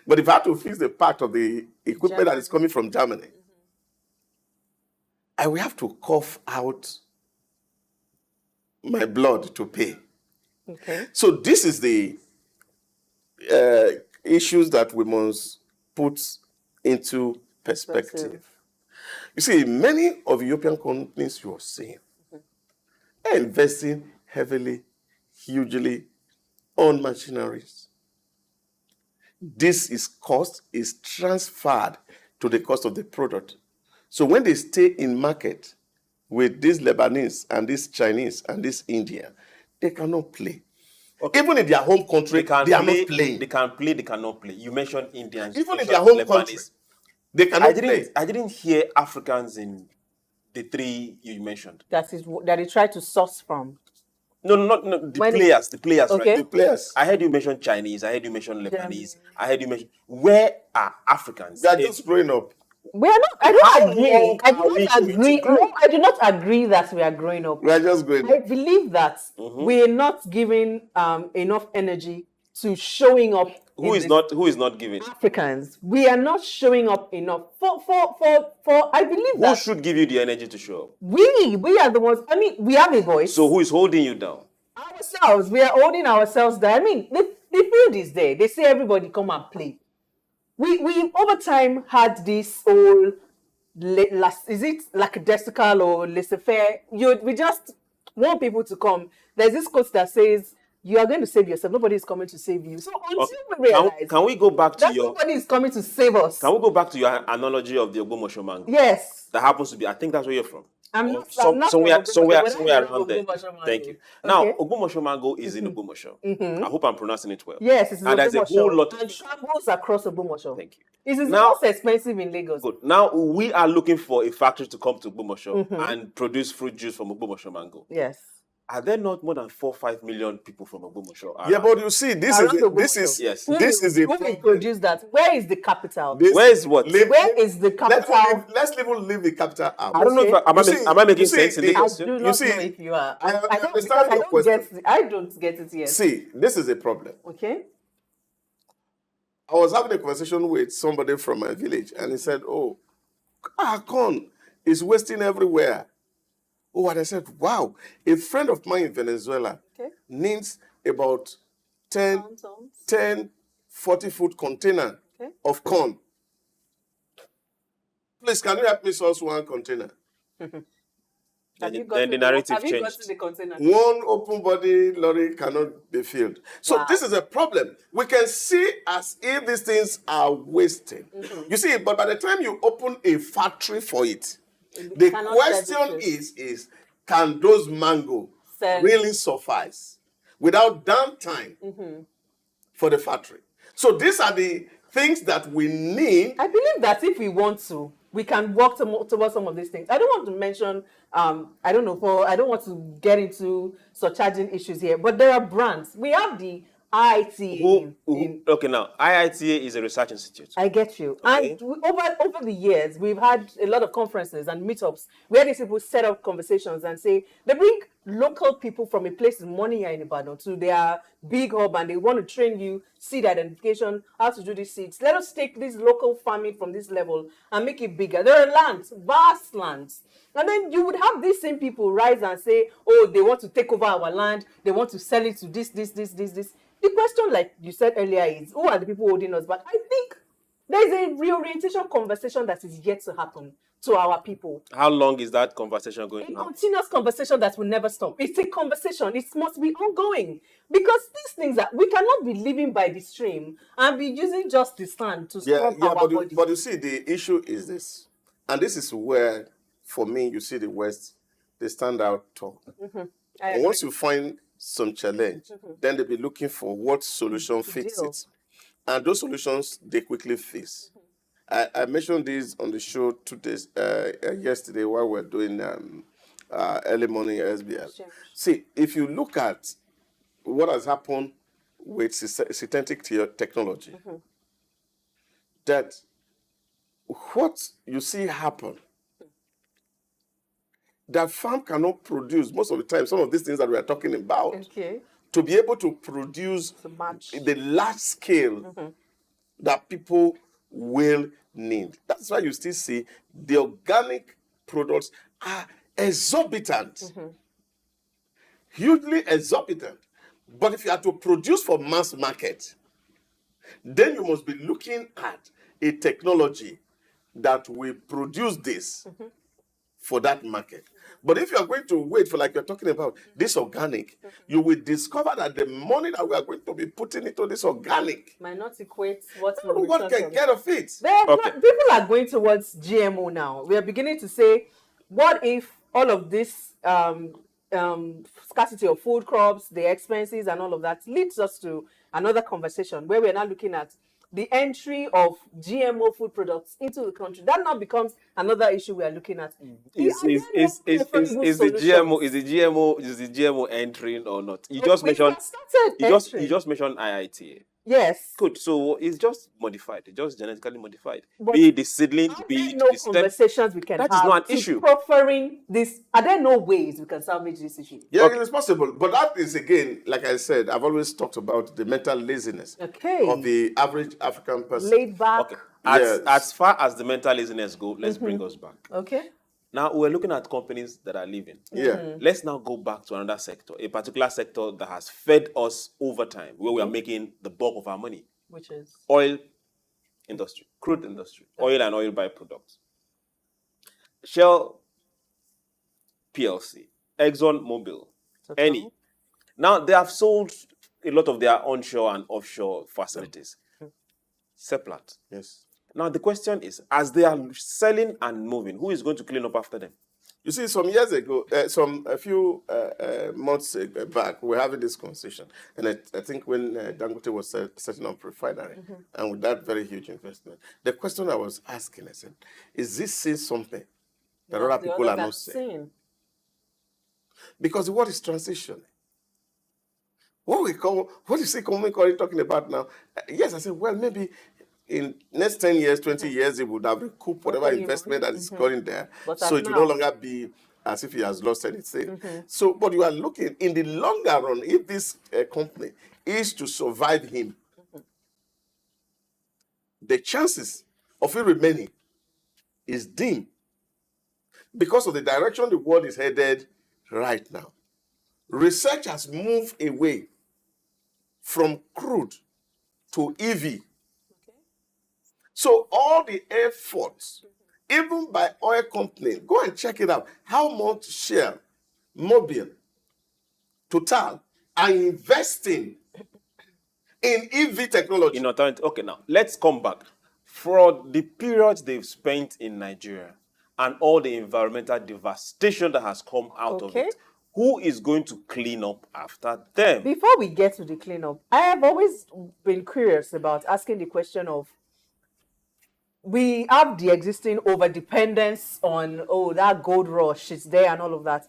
Speaker 2: But if I have to fix the part of the equipment that is coming from Germany, I will have to cough out my blood to pay.
Speaker 3: Okay.
Speaker 2: So this is the issues that we must put into perspective. You see, many of the European companies you are seeing are investing heavily, hugely on machineries. This cost is transferred to the cost of the product. So when they stay in market with these Lebanese and these Chinese and this Indian, they cannot play. Okay. Even in their home country, they are not playing.
Speaker 1: They can play, they cannot play. You mentioned Indians.
Speaker 2: Even
Speaker 1: you
Speaker 2: in their
Speaker 1: mentioned
Speaker 2: home country,
Speaker 1: Lebanese.
Speaker 2: they cannot play.
Speaker 1: I didn't hear Africans in the three you mentioned.
Speaker 3: That they try to source from.
Speaker 1: No. The players,
Speaker 3: Okay.
Speaker 1: right?
Speaker 2: The players.
Speaker 1: I heard you mention Chinese. I heard you mention Lebanese. I heard you mention. Where are Africans?
Speaker 2: They are just growing up.
Speaker 3: We are not. I don't agree.
Speaker 1: long
Speaker 3: I
Speaker 1: are
Speaker 3: do
Speaker 1: we
Speaker 3: not
Speaker 1: going to
Speaker 3: agree.
Speaker 1: grow?
Speaker 3: No, I do not agree that we are growing up.
Speaker 2: We are just growing
Speaker 3: I
Speaker 2: up.
Speaker 3: believe that we are not giving enough energy to showing up.
Speaker 1: Who is not giving?
Speaker 3: Africans? We are not showing up enough. For I believe
Speaker 1: Who
Speaker 3: that
Speaker 1: should give you the energy to show up?
Speaker 3: we are the ones. I mean, we have a voice.
Speaker 1: So who is holding you down?
Speaker 3: Ourselves, we are holding ourselves down. I mean, the field is there. They say everybody come and play. We over time had this whole is it lackadaisical or laissez-faire? We just want people to come. There's this quote that says, "You are going to save yourself. Nobody is coming to save you." So until we realize
Speaker 1: Can we go back to
Speaker 3: that
Speaker 1: your?
Speaker 3: nobody is coming to save us.
Speaker 1: Can we go back to your analogy of the Ogbomosho mango?
Speaker 3: Yes.
Speaker 1: That happens to be. I think that's where you're from.
Speaker 3: I'm
Speaker 1: Or
Speaker 3: not. I'm not from Ogbomoso, but I love
Speaker 1: around there.
Speaker 3: Ogbomoso
Speaker 1: Thank
Speaker 3: mango.
Speaker 1: you. Now,
Speaker 3: Okay.
Speaker 1: Ogbomoso mango is in Ogbomoso. I hope I'm pronouncing it well.
Speaker 3: Yes, it is
Speaker 1: And there's a whole
Speaker 3: Ogbomoso.
Speaker 1: lot of
Speaker 3: And travels across Ogbomoso.
Speaker 1: Thank you.
Speaker 3: It is
Speaker 1: Now,
Speaker 3: most expensive in Lagos.
Speaker 1: good. Now we are looking for a factory to come to Ogbomoso and produce fruit juice from Ogbomoso mango.
Speaker 3: Yes.
Speaker 1: Are there not more than 4-5 million people from Ogbomoso?
Speaker 2: Yeah, but you see, this
Speaker 3: Around
Speaker 2: is
Speaker 3: Ogbomoso.
Speaker 1: Yes.
Speaker 2: this is a
Speaker 3: Who will
Speaker 2: problem.
Speaker 3: produce that? Where is the capital?
Speaker 1: Where is what?
Speaker 3: Where is the capital?
Speaker 2: Let's even leave the capital out.
Speaker 1: I don't know if am I making sense in this
Speaker 3: I
Speaker 1: question?
Speaker 3: do not know if you are.
Speaker 2: I
Speaker 3: don't,
Speaker 2: understand
Speaker 3: because I
Speaker 2: your
Speaker 3: don't get.
Speaker 2: question.
Speaker 3: I don't get it yet.
Speaker 2: See, this is a problem.
Speaker 3: Okay.
Speaker 2: I was having a conversation with somebody from my village, and he said, "Oh, corn is wasting everywhere." Oh, and I said, "Wow, a friend of mine in Venezuela needs about 10, 40-foot container of corn. Please, can you help me source one container?"
Speaker 1: Then the narrative
Speaker 3: have you
Speaker 1: changed.
Speaker 3: gotten the container?
Speaker 2: One open body lorry cannot be filled. So this is a problem. We can see as if these things are wasted. You see, but by the time you open a factory for it, the question is can those mango really suffice without downtime for the factory? So these are the things that we need.
Speaker 3: I believe that if we want to, we can work towards some of these things. I don't want to mention, I don't want to get into surcharging issues here, but there are brands. We have the IITA.
Speaker 1: Okay, now, IITA is a research institute.
Speaker 3: I get you.
Speaker 1: Okay.
Speaker 3: And over the years, we've had a lot of conferences and meetups where these people set up conversations and say, they bring local people from a place in Monia in Ibadan to their big hub and they want to train you, seed identification, how to do these seeds. Let us take this local farming from this level and make it bigger. There are lands, vast lands. And then you would have these same people rise and say, oh, they want to take over our land. They want to sell it to this. The question, like you said earlier, is who are the people holding us back? I think there is a reorientation conversation that is yet to happen to our people.
Speaker 1: How long is that conversation going to happen?
Speaker 3: A continuous conversation that will never stop. It's a conversation. It must be ongoing. Because these things that we cannot be living by the stream and be using just the sand to scrub our body.
Speaker 2: But you see, the issue is this. And this is where, for me, you see the West, they stand out tall. And once you find some challenge, then they'll be looking for what solution fits it. And those solutions, they quickly fix. I mentioned this on the show 2 days, yesterday while we're doing early morning SBL. See, if you look at what has happened with synthetic technology, that what you see happen, that farm cannot produce most of the time some of these things that we are talking about. To be able to produce the large scale that people will need. That's why you still see the organic products are exorbitant, hugely exorbitant. But if you are to produce for mass market, then you must be looking at a technology that will produce this for that market. But if you are going to wait for, like you're talking about, this organic, you will discover that the money that we are going to be putting into this organic
Speaker 3: might not equate what
Speaker 2: everyone can get of it.
Speaker 3: People are going towards GMO now. We are beginning to say, what if all of this scarcity of food crops, the expenses and all of that leads us to another conversation where we're now looking at the entry of GMO food products into the country. That now becomes another issue we are looking at.
Speaker 1: Is the GMO entering or not? You just mentioned IITA.
Speaker 3: Yes.
Speaker 1: Good. So it's just modified. It's just genetically modified. Be it the seedlings, be it the stem.
Speaker 3: Conversations we can have.
Speaker 1: That is not an issue.
Speaker 3: Proffering this. Are there no ways we can salvage this issue?
Speaker 2: Yeah, it is possible. But that is, again, like I said, I've always talked about the mental laziness of the average African person.
Speaker 3: Laid back.
Speaker 1: Okay. As far as the mental laziness go, let's bring us back.
Speaker 3: Okay.
Speaker 1: Now, we're looking at companies that are leaving.
Speaker 2: Yeah.
Speaker 1: Let's now go back to another sector, a particular sector that has fed us over time, where we are making the bulk of our money.
Speaker 3: Which is?
Speaker 1: Oil industry, crude industry, oil and oil byproducts. Shell PLC, Exxon Mobil, Eni. Now, they have sold a lot of their onshore and offshore facilities. Seplat.
Speaker 2: Yes.
Speaker 1: Now, the question is, as they are selling and moving, who is going to clean up after them?
Speaker 2: You see, some years ago, a few months back, we were having this conversation, and I think when Dangote was setting up refinery, and with that very huge investment, the question I was asking, I said, "Is this saying something that other people are not saying?" Because the word is transition. What is Economic talking about now? Yes, I said, well, maybe in next 10 years, 20 years, it would have recouped whatever investment that is going there.
Speaker 3: But
Speaker 2: So it will no longer be as if he has lost anything. So, but you are looking, in the longer run, if this company is to survive him, the chances of it remaining is dim because of the direction the world is headed right now. Research has moved away from crude to EV. So all the efforts, even by oil companies, go and check it out, how much Shell, Mobil, Total are investing in EV technology.
Speaker 1: In alternative, okay, now let's come back. For the period they've spent in Nigeria and all the environmental devastation that has come out of it, who is going to clean up after them?
Speaker 3: Before we get to the cleanup, I have always been curious about asking the question of, we have the existing over-dependence on, that gold rush is there and all of that.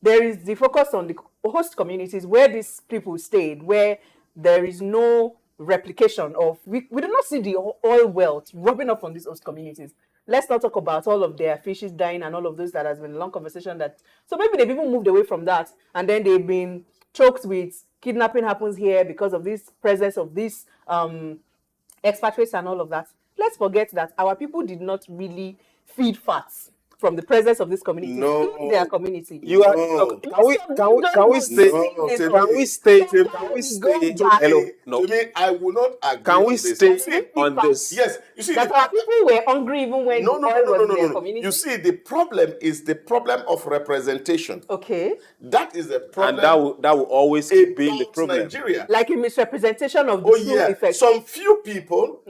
Speaker 3: There is the focus on the host communities where these people stayed, where there is no replication of, we do not see the oil wealth rubbing off on these host communities. Let's not talk about all of their fishes dying and all of those. That has been a long conversation. So maybe they've even moved away from that, and then they've been choked with kidnapping happens here because of this presence of these expatriates and all of that. Let's forget that our people did not really feed fats from the presence of this community in their community.
Speaker 1: You are can we stay? Hello, no.
Speaker 2: To me, I will not agree.
Speaker 1: Can we stay on this?
Speaker 2: Yes, you see
Speaker 3: that our people were hungry even when oil was in their community.
Speaker 2: You see, the problem is the problem of representation.
Speaker 3: Okay.
Speaker 2: That is the problem.
Speaker 1: And that will always keep being the problem.
Speaker 2: Nigeria.
Speaker 3: Like a misrepresentation of the true effect.
Speaker 2: Some few people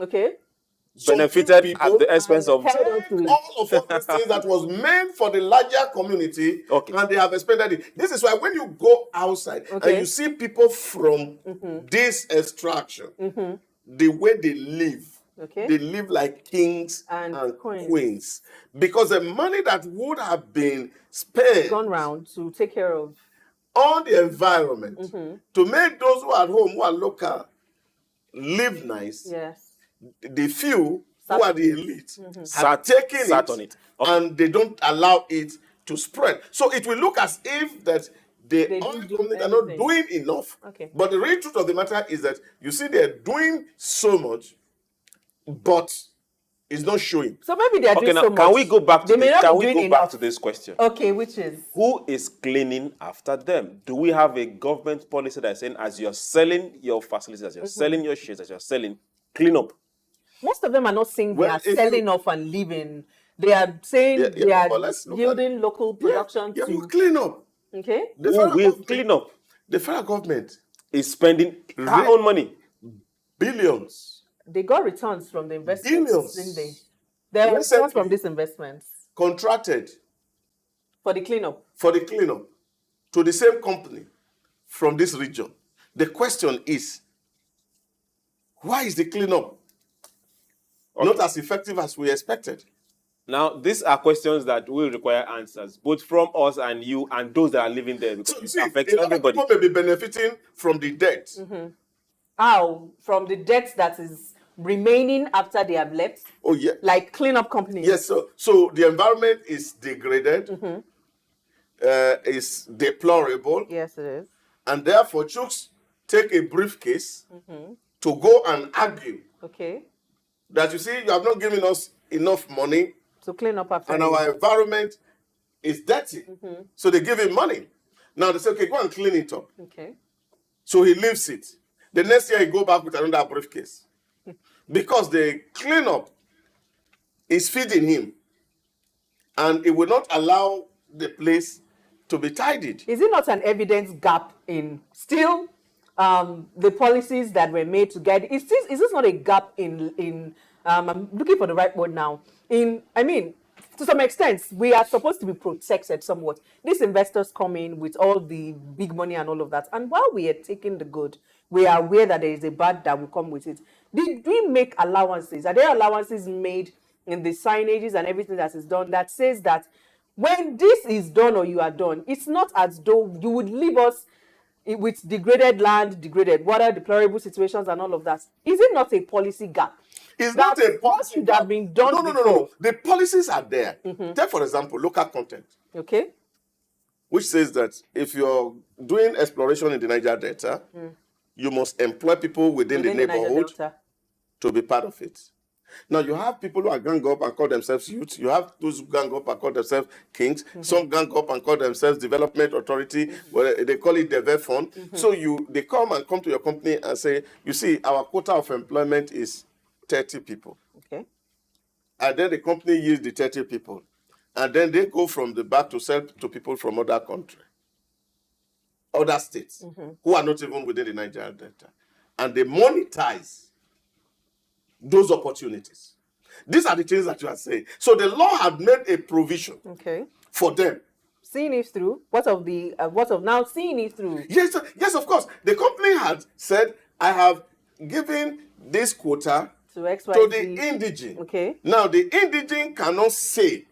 Speaker 1: benefited at the expense of
Speaker 2: all of these things that was meant for the larger community, and they have expended it. This is why when you go outside and you see people from this extraction, the way they live, they live like kings and queens. Because the money that would have been spent
Speaker 3: gone round to take care of
Speaker 2: on the environment, to make those who are at home, who are local, live nice.
Speaker 3: Yes.
Speaker 2: The few who are the elite have taken it
Speaker 1: on it,
Speaker 2: and they don't allow it to spread. So it will look as if that the oil companies are not doing enough. But the real truth of the matter is that you see they're doing so much, but it's not showing.
Speaker 3: So maybe they're doing so much.
Speaker 1: Can we go back to back to this question?
Speaker 3: Okay, which is?
Speaker 1: Who is cleaning after them? Do we have a government policy that's saying, as you're selling your facilities, as you're selling your shares, as you're selling, clean up?
Speaker 3: Most of them are not saying they are selling off and leaving. They are saying they are yielding local production to...
Speaker 2: we clean up.
Speaker 3: Okay.
Speaker 1: Who will clean up?
Speaker 2: The federal government
Speaker 1: is spending our own money.
Speaker 2: Billions.
Speaker 3: They got returns from the investments,
Speaker 2: Billions.
Speaker 3: didn't they? There were returns from these investments.
Speaker 2: Contracted.
Speaker 3: For the cleanup.
Speaker 2: For the cleanup. To the same company from this region. The question is, why is the cleanup not as effective as we expected?
Speaker 1: Now, these are questions that will require answers, both from us and you and those that are living there, because it affects everybody.
Speaker 2: People may be benefiting from the debt.
Speaker 3: How? From the debt that is remaining after they have left?
Speaker 2: Oh, yeah.
Speaker 3: Like cleanup companies?
Speaker 2: Yes, so the environment is degraded, is deplorable.
Speaker 3: Yes, it is.
Speaker 2: And therefore, chooks take a briefcase to go and argue.
Speaker 3: Okay.
Speaker 2: That you see, you have not given us enough money
Speaker 3: to clean up after.
Speaker 2: And our environment is dirty. So they give him money. Now they say, okay, go and clean it up.
Speaker 3: Okay.
Speaker 2: So he leaves it. The next year he go back with another briefcase. Because the cleanup is feeding him. And it will not allow the place to be tidied.
Speaker 3: Is it not an evidence gap in still the policies that were made to guide? Is this not a gap in I'm looking for the right word now. to some extent, we are supposed to be protected somewhat. These investors come in with all the big money and all of that. And while we are taking the good, we are aware that there is a bad that will come with it. Did we make allowances? Are there allowances made in the signages and everything that is done that says that when this is done or you are done, it's not as though you would leave us with degraded land, degraded water, deplorable situations and all of that? Is it not a policy gap?
Speaker 2: It's not a
Speaker 3: What
Speaker 2: policy
Speaker 3: should
Speaker 2: gap.
Speaker 3: have been done
Speaker 2: No.
Speaker 3: before?
Speaker 2: The policies are there. Take, for example, local content,
Speaker 3: Okay.
Speaker 2: which says that if you're doing exploration in the Niger Delta, you must employ people within the
Speaker 3: Niger
Speaker 2: neighborhood
Speaker 3: Delta.
Speaker 2: to be part of it. Now, you have people who are gang up and call themselves youth. You have those who gang up and call themselves kings. Some gang up and call themselves development authority. Well, they call it the VEF fund. So they come to your company and say, you see, our quota of employment is 30 people.
Speaker 3: Okay.
Speaker 2: And then the company yields the 30 people. And then they go from the back to sell to people from other countries, other states, who are not even within the Niger Delta. And they monetize those opportunities. These are the things that you are saying. So the law had made a provision for them.
Speaker 3: Seeing it through. What of now seeing it through?
Speaker 2: Yes, of course. The company had said, I have given this quota
Speaker 3: To XYZ.
Speaker 2: to the indigene.
Speaker 3: Okay.
Speaker 2: Now, the indigene cannot say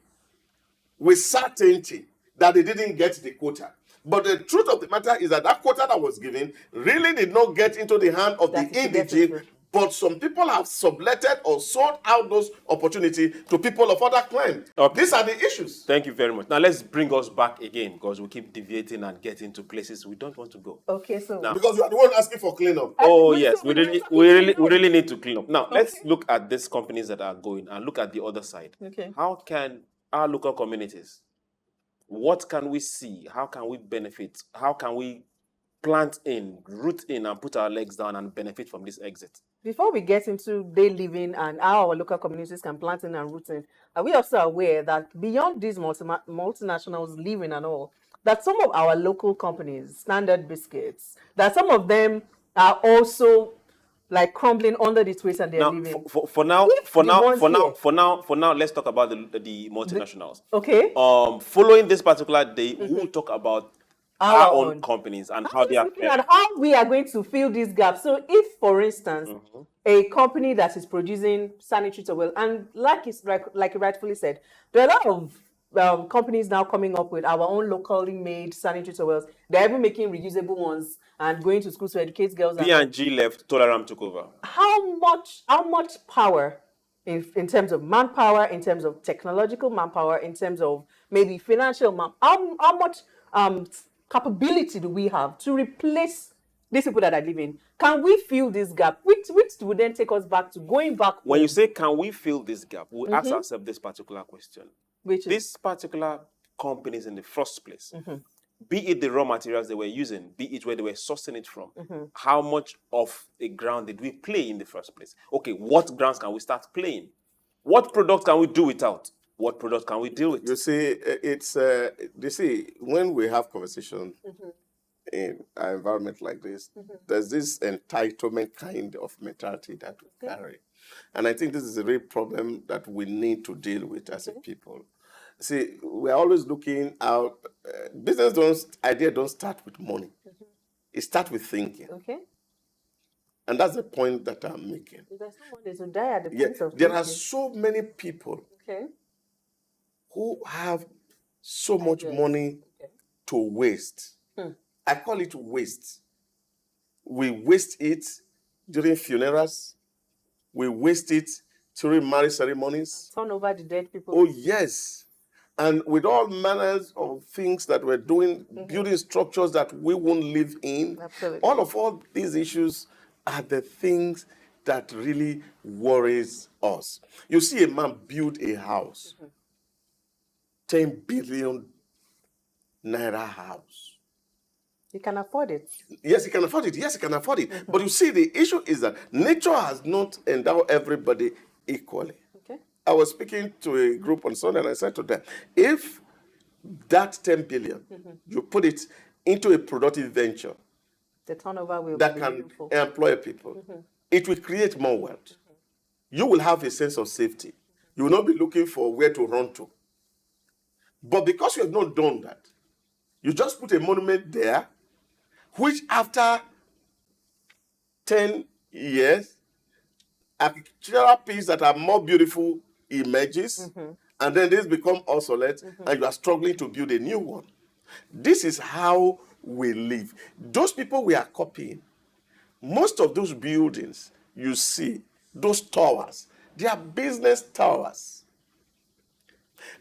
Speaker 2: with certainty that they didn't get the quota. But the truth of the matter is that quota that was given really did not get into the hand of the indigene, but some people have subletted or sold out those opportunities to people of other clans.
Speaker 1: Okay.
Speaker 2: These are the issues.
Speaker 1: Thank you very much. Now let's bring us back again, because we keep deviating and getting to places we don't want to go.
Speaker 3: Okay, so
Speaker 1: Now,
Speaker 2: Because you are the one asking for cleanup.
Speaker 1: oh yes, we really need to clean up. Now let's look at these companies that are going and look at the other side.
Speaker 3: Okay.
Speaker 1: How can our local communities, what can we see? How can we benefit? How can we plant in, root in, and put our legs down and benefit from this exit?
Speaker 3: before we get into day living and how our local communities can plant in and root in, are we also aware that beyond these multinationals living and all, that some of our local companies, Standard Biscuits, that some of them are also like crumbling under the weight and they're
Speaker 1: Now,
Speaker 3: living?
Speaker 1: for now, let's talk about the multinationals.
Speaker 3: Okay.
Speaker 1: Following this particular day, we will talk about our own companies and how they are.
Speaker 3: And how we are going to fill this gap. So, if, for instance, a company that is producing sanitary towel, and like you rightfully said, there are a lot of companies now coming up with our own locally made sanitary towels. They're even making reusable ones and going to schools to educate girls.
Speaker 1: P&G left, Toleram took over.
Speaker 3: How much power in terms of manpower, in terms of technological manpower, in terms of maybe financial how much capability do we have to replace these people that are living? Can we fill this gap? Which would then take us back to going back home?
Speaker 1: When you say, can we fill this gap, we ask ourselves this particular question. These particular companies in the first place, be it the raw materials they were using, be it where they were sourcing it from, how much of a ground did we play in the first place? Okay, what grounds can we start playing? What products can we do without? What products can we deal with?
Speaker 2: You see, when we have conversation in an environment like this, there's this entitlement kind of mentality that we carry. And I think this is a real problem that we need to deal with as a people. See, we're always looking out. Idea don't start with money. It starts with thinking.
Speaker 3: Okay.
Speaker 2: And that's the point that I'm making.
Speaker 3: There's no one to die at the point of
Speaker 2: there are so many people who have so much money to waste. I call it waste. We waste it during funerals. We waste it during marriage ceremonies.
Speaker 3: Turn over the dead people.
Speaker 2: Oh, yes. And with all manners of things that we're doing, building structures that we won't live in.
Speaker 3: Absolutely.
Speaker 2: All these issues are the things that really worries us. You see a man build a house, 10 billion naira house.
Speaker 3: He can afford it.
Speaker 2: Yes, he can afford it. But you see, the issue is that nature has not endowed everybody equally.
Speaker 3: Okay.
Speaker 2: I was speaking to a group on Sunday and I said to them, if that 10 billion, you put it into a productive venture,
Speaker 3: the turnover will
Speaker 2: that
Speaker 3: be
Speaker 2: can
Speaker 3: meaningful.
Speaker 2: employ people, it will create more wealth. You will have a sense of safety. You will not be looking for where to run to. But because you have not done that, you just put a monument there, which after 10 years, architectural pieces that are more beautiful emerges, and then this become obsolete, and you are struggling to build a new one. This is how we live. Those people we are copying, most of those buildings you see, those towers, they are business towers.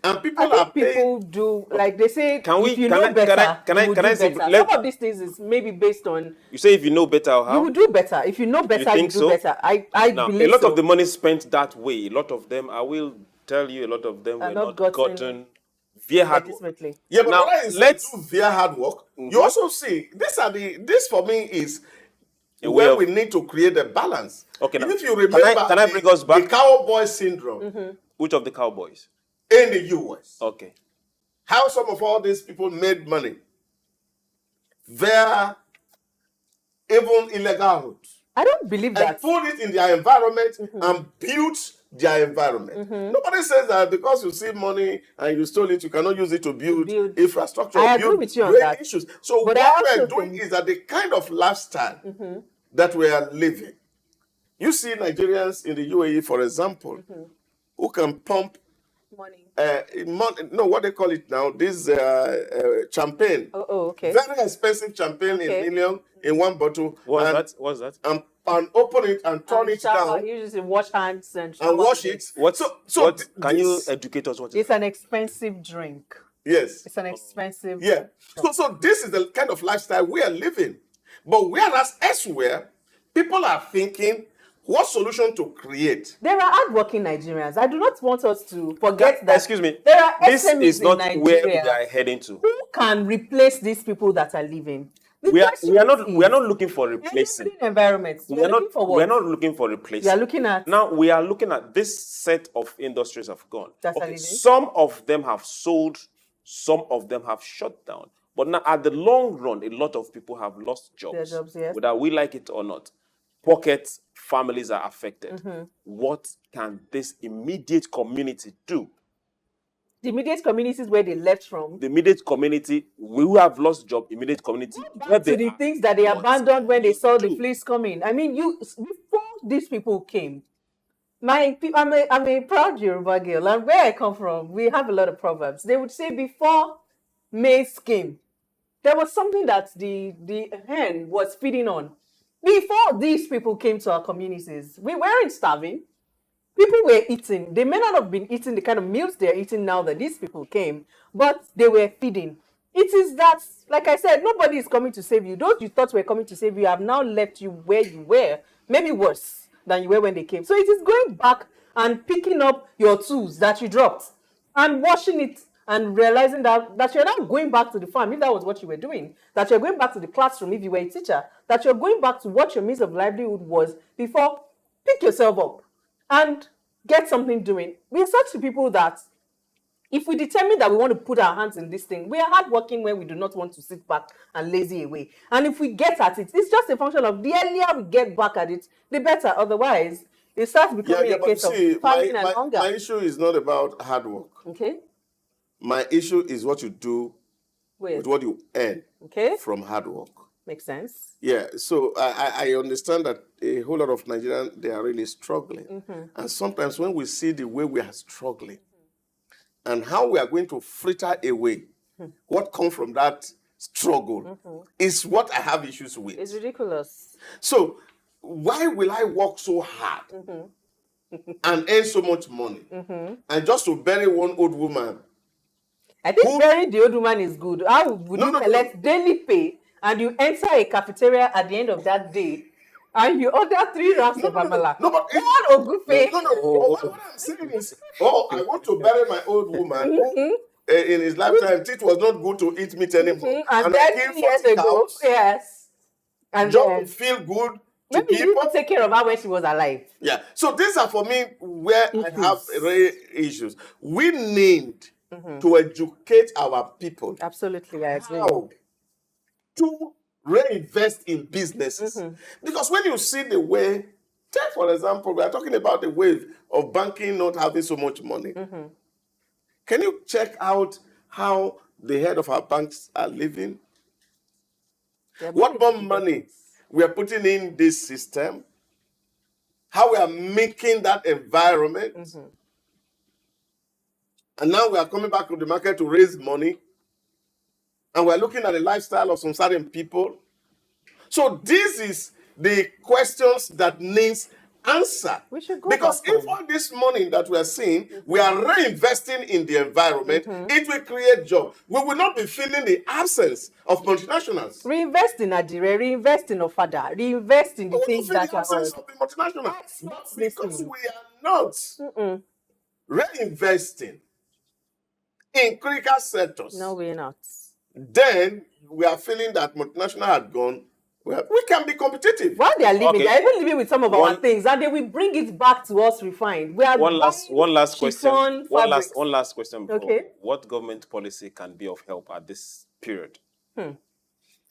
Speaker 2: And
Speaker 3: I
Speaker 2: people
Speaker 3: think
Speaker 2: are paying.
Speaker 3: people do, like they say,
Speaker 1: Can we-
Speaker 3: if you
Speaker 1: can
Speaker 3: know
Speaker 1: I-
Speaker 3: better,
Speaker 1: can I-
Speaker 3: you will
Speaker 1: can
Speaker 3: do
Speaker 1: I say-
Speaker 3: better.
Speaker 1: let-
Speaker 3: Some of these things is maybe based on,
Speaker 1: You say if you know better,
Speaker 3: you
Speaker 1: how?
Speaker 3: will do better. If you know better, you
Speaker 1: think
Speaker 3: do
Speaker 1: so?
Speaker 3: better. I
Speaker 1: Now,
Speaker 3: believe
Speaker 1: a lot
Speaker 3: so.
Speaker 1: of the money spent that way, a lot of them, I will tell you, a lot of them
Speaker 3: Are
Speaker 1: were
Speaker 3: not
Speaker 1: not gotten via hard work.
Speaker 3: legitimately.
Speaker 2: Yeah, but
Speaker 1: Now,
Speaker 2: what I say
Speaker 1: let's-
Speaker 2: do via hard work. You also see this for me is
Speaker 1: A way
Speaker 2: where
Speaker 1: of-
Speaker 2: we need to create a balance.
Speaker 1: Okay, now,
Speaker 2: If you remember,
Speaker 1: can I bring us back?
Speaker 2: the cowboy syndrome
Speaker 1: Which of the cowboys?
Speaker 2: in the US?
Speaker 1: Okay.
Speaker 2: How some of all these people made money via even illegal routes
Speaker 3: I don't believe
Speaker 2: and
Speaker 3: that.
Speaker 2: put it in their environment and built their environment. Nobody says that because you see money and you stole it, you cannot use it to build infrastructure.
Speaker 3: I
Speaker 2: or
Speaker 3: agree
Speaker 2: build
Speaker 3: with you on
Speaker 2: great
Speaker 3: that.
Speaker 2: issues. So
Speaker 3: But I
Speaker 2: what we're
Speaker 3: also
Speaker 2: doing
Speaker 3: think-
Speaker 2: is that the kind of lifestyle that we are living. You see Nigerians in the UAE, for example, who can pump
Speaker 3: Money.
Speaker 2: what they call it now, this champagne.
Speaker 3: Oh, okay.
Speaker 2: Very expensive champagne in million in one bottle.
Speaker 1: What's that?
Speaker 2: And open it and turn it
Speaker 3: Shower,
Speaker 2: down
Speaker 3: you just wash hands and
Speaker 2: and
Speaker 3: shower
Speaker 2: wash
Speaker 3: with
Speaker 2: it.
Speaker 1: What?
Speaker 2: So
Speaker 1: Can you
Speaker 2: this-
Speaker 1: educate us? What is
Speaker 3: It's an expensive drink.
Speaker 2: Yes.
Speaker 3: It's an expensive.
Speaker 2: Yeah. So this is the kind of lifestyle we are living. But whereas elsewhere, people are thinking, what solution to create?
Speaker 3: There are hardworking Nigerians. I do not want us to forget that.
Speaker 1: Excuse me.
Speaker 3: There are
Speaker 1: This
Speaker 3: SMEs
Speaker 1: is not
Speaker 3: in
Speaker 1: where
Speaker 3: Nigeria
Speaker 1: we are heading to.
Speaker 3: who can replace these people that are leaving. The
Speaker 1: We are
Speaker 3: question
Speaker 1: not looking for
Speaker 3: is,
Speaker 1: replacing.
Speaker 3: living environments.
Speaker 1: We are
Speaker 3: looking for what?
Speaker 1: We're not looking for replacing.
Speaker 3: We are looking at
Speaker 1: Now we are looking at this set of industries have gone.
Speaker 3: That are
Speaker 1: Okay,
Speaker 3: leaving.
Speaker 1: some of them have sold, some of them have shut down. But now at the long run, a lot of people have lost jobs.
Speaker 3: Their jobs, yes.
Speaker 1: Whether we like it or not. Pockets, families are affected.
Speaker 3: Mm-hmm.
Speaker 1: What can this immediate community do?
Speaker 3: the immediate communities where they left from.
Speaker 1: The immediate community, we who have lost job, immediate community, where
Speaker 3: Back to the
Speaker 1: are,
Speaker 3: things that they
Speaker 1: what
Speaker 3: abandoned when they saw the
Speaker 1: do?
Speaker 3: fleas coming. I mean, before these people came, I'm a proud Yoruba girl, and where I come from, we have a lot of proverbs. They would say before maize came, there was something that the hen was feeding on. Before these people came to our communities, we weren't starving. People were eating. They may not have been eating the kind of meals they're eating now that these people came, but they were feeding. It is that, like I said, nobody is coming to save you. Those you thought were coming to save you have now left you where you were, maybe worse than you were when they came. So it is going back and picking up your tools that you dropped and washing it and realizing that you're now going back to the farm, if that was what you were doing, that you're going back to the classroom if you were a teacher, that you're going back to what your means of livelihood was before. Pick yourself up and get something doing. We are such people that if we determine that we want to put our hands in this thing, we are hardworking when we do not want to sit back and lazy away. And if we get at it, it's just a function of the earlier we get back at it, the better. Otherwise, it starts becoming a
Speaker 2: but
Speaker 3: case
Speaker 2: see,
Speaker 3: of famine and hunger.
Speaker 2: my issue is not about hard work.
Speaker 3: Okay?
Speaker 2: My issue is what you do with what you earn
Speaker 3: Okay?
Speaker 2: from hard work.
Speaker 3: Makes sense.
Speaker 2: Yeah, so I understand that a whole lot of Nigerians, they are really struggling. And sometimes when we see the way we are struggling and how we are going to fritter away what comes from that struggle is what I have issues with.
Speaker 3: It's ridiculous.
Speaker 2: So why will I work so hard and earn so much money and just to bury one old woman?
Speaker 3: I think burying the old woman is good. How would you collect daily pay and you enter a cafeteria at the end of that day and you order 3 rounds of amala?
Speaker 2: No, but
Speaker 3: One ogufe.
Speaker 2: what I'm saying is, I want to bury my old woman who, in his lifetime, it was not good to eat meat anymore.
Speaker 3: And
Speaker 2: I
Speaker 3: then
Speaker 2: killed
Speaker 3: 2 years
Speaker 2: 40
Speaker 3: ago,
Speaker 2: cows
Speaker 3: yes. And
Speaker 2: just
Speaker 3: then,
Speaker 2: to feel good to
Speaker 3: maybe you
Speaker 2: people.
Speaker 3: didn't take care of her when she was alive.
Speaker 2: Yeah. So these are for me where I have real issues. We need to educate our people
Speaker 3: Absolutely, I agree.
Speaker 2: how to reinvest in businesses. Because when you see the way, take for example, we are talking about the wave of banking not having so much money. Can you check out how the head of our banks are living?
Speaker 3: They're
Speaker 2: What
Speaker 3: very
Speaker 2: more money we are putting in this system? How we are making that environment? And now we are coming back to the market to raise money. And we're looking at the lifestyle of some certain people. So this is the questions that needs answer.
Speaker 3: We should go
Speaker 2: Because
Speaker 3: back
Speaker 2: if
Speaker 3: home.
Speaker 2: all this money that we are seeing, we are reinvesting in the environment, it will create jobs. We will not be feeling the absence of multinationals.
Speaker 3: Reinvest in Adire, reinvest in Ofada, reinvest in the
Speaker 2: We will not
Speaker 3: things
Speaker 2: feel
Speaker 3: that
Speaker 2: the
Speaker 3: are
Speaker 2: absence
Speaker 3: all.
Speaker 2: of the multinationals.
Speaker 3: That's
Speaker 2: But
Speaker 3: not
Speaker 2: because
Speaker 3: listening.
Speaker 2: we are not reinvesting in critical sectors,
Speaker 3: No, we're not.
Speaker 2: then we are feeling that multinational had gone. Well, we can be competitive.
Speaker 3: While they are living,
Speaker 1: Okay.
Speaker 3: they're even living with some of our
Speaker 1: One-
Speaker 3: things, and they will bring it back to us refined. We are
Speaker 1: One last question.
Speaker 3: chiffon
Speaker 1: One
Speaker 3: fabrics.
Speaker 1: last question. Before.
Speaker 3: Okay.
Speaker 1: What government policy can be of help at this period?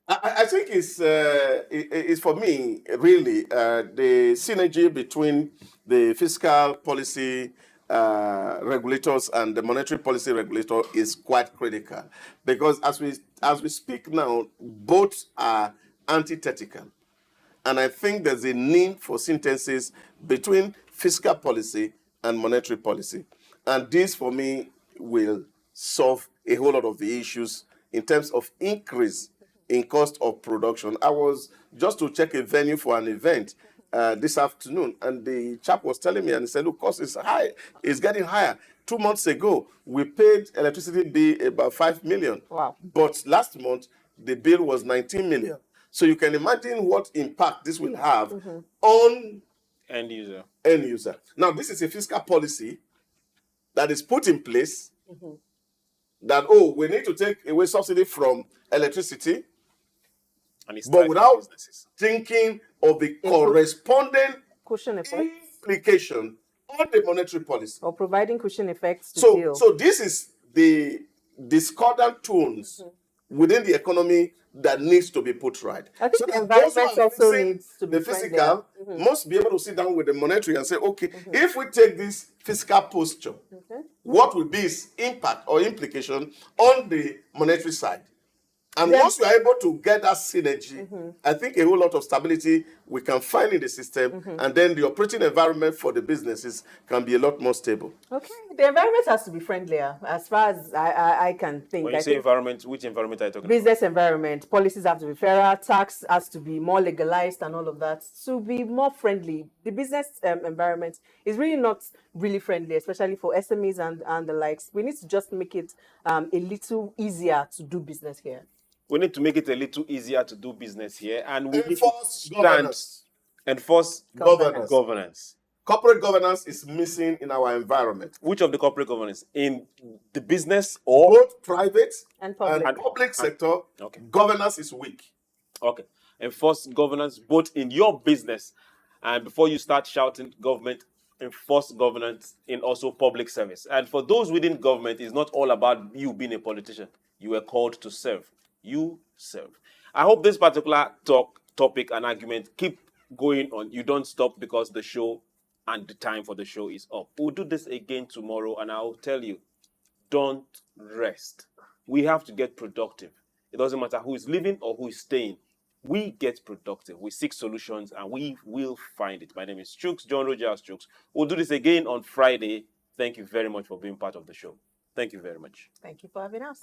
Speaker 2: I think it's for me really the synergy between the fiscal policy regulators and the monetary policy regulator is quite critical, because as we speak now, both are antithetical, and I think there's a need for synthesis between fiscal policy and monetary policy, and this for me will solve a whole lot of the issues in terms of increase in cost of production. I was just to check a venue for an event this afternoon, and the chap was telling me, and he said, look, cost is high, it's getting higher. 2 months ago, we paid electricity bill about 5 million.
Speaker 3: Wow.
Speaker 2: But last month, the bill was 19 million. So you can imagine what impact this will have on
Speaker 1: End user.
Speaker 2: end user. Now, this is a fiscal policy that is put in place that, we need to take away subsidy from electricity,
Speaker 1: And it's
Speaker 2: but
Speaker 1: tied to
Speaker 2: without
Speaker 1: businesses.
Speaker 2: thinking of the corresponding
Speaker 3: Cushion effect,
Speaker 2: implication on the monetary policy.
Speaker 3: or providing cushion effects to
Speaker 2: So,
Speaker 3: deal.
Speaker 2: so this is the discordant tones within the economy that needs to be put right.
Speaker 3: I think
Speaker 2: So
Speaker 3: the
Speaker 2: that those who
Speaker 3: environment
Speaker 2: are
Speaker 3: also
Speaker 2: fixing
Speaker 3: needs to be
Speaker 2: the physical must be able to sit down with the monetary and say, okay, if we take this fiscal posture, what will be its impact or implication on the monetary side? And once we are able to get that synergy, I think a whole lot of stability we can find in the system, and then the operating environment for the businesses can be a lot more stable.
Speaker 3: Okay, the environment has to be friendlier, as far as I can think.
Speaker 1: When you
Speaker 3: I
Speaker 1: say
Speaker 3: think
Speaker 1: environment, which environment are you talking
Speaker 3: business environment, policies have to be fairer, tax has to be more legalized, and all of that to be more friendly. The business environment is really not really friendly, especially for SMEs and the likes. We need to just make it a little easier to do business here.
Speaker 1: We need to make it a little easier to do business here, and we need to
Speaker 2: Enforce governance.
Speaker 1: enforce governance.
Speaker 2: Corporate governance is missing in our environment.
Speaker 1: Which of the corporate governance? In the business or
Speaker 2: Both private
Speaker 3: And
Speaker 2: and
Speaker 3: public.
Speaker 2: public sector,
Speaker 1: Okay.
Speaker 2: governance is weak.
Speaker 1: okay, enforce governance both in your business, and before you start shouting government, enforce governance in also public service. And for those within government, it's not all about you being a politician. You were called to serve. You serve. I hope this particular topic and argument keep going on. You don't stop because the show and the time for the show is up. We'll do this again tomorrow, and I'll tell you, don't rest. We have to get productive. It doesn't matter who is living or who is staying. We get productive. We seek solutions, and we will find it. My name is SOUQ, John Rogers SOUQ. We'll do this again on Friday. Thank you very much for being part of the show. Thank you very much.
Speaker 3: Thank you for having us.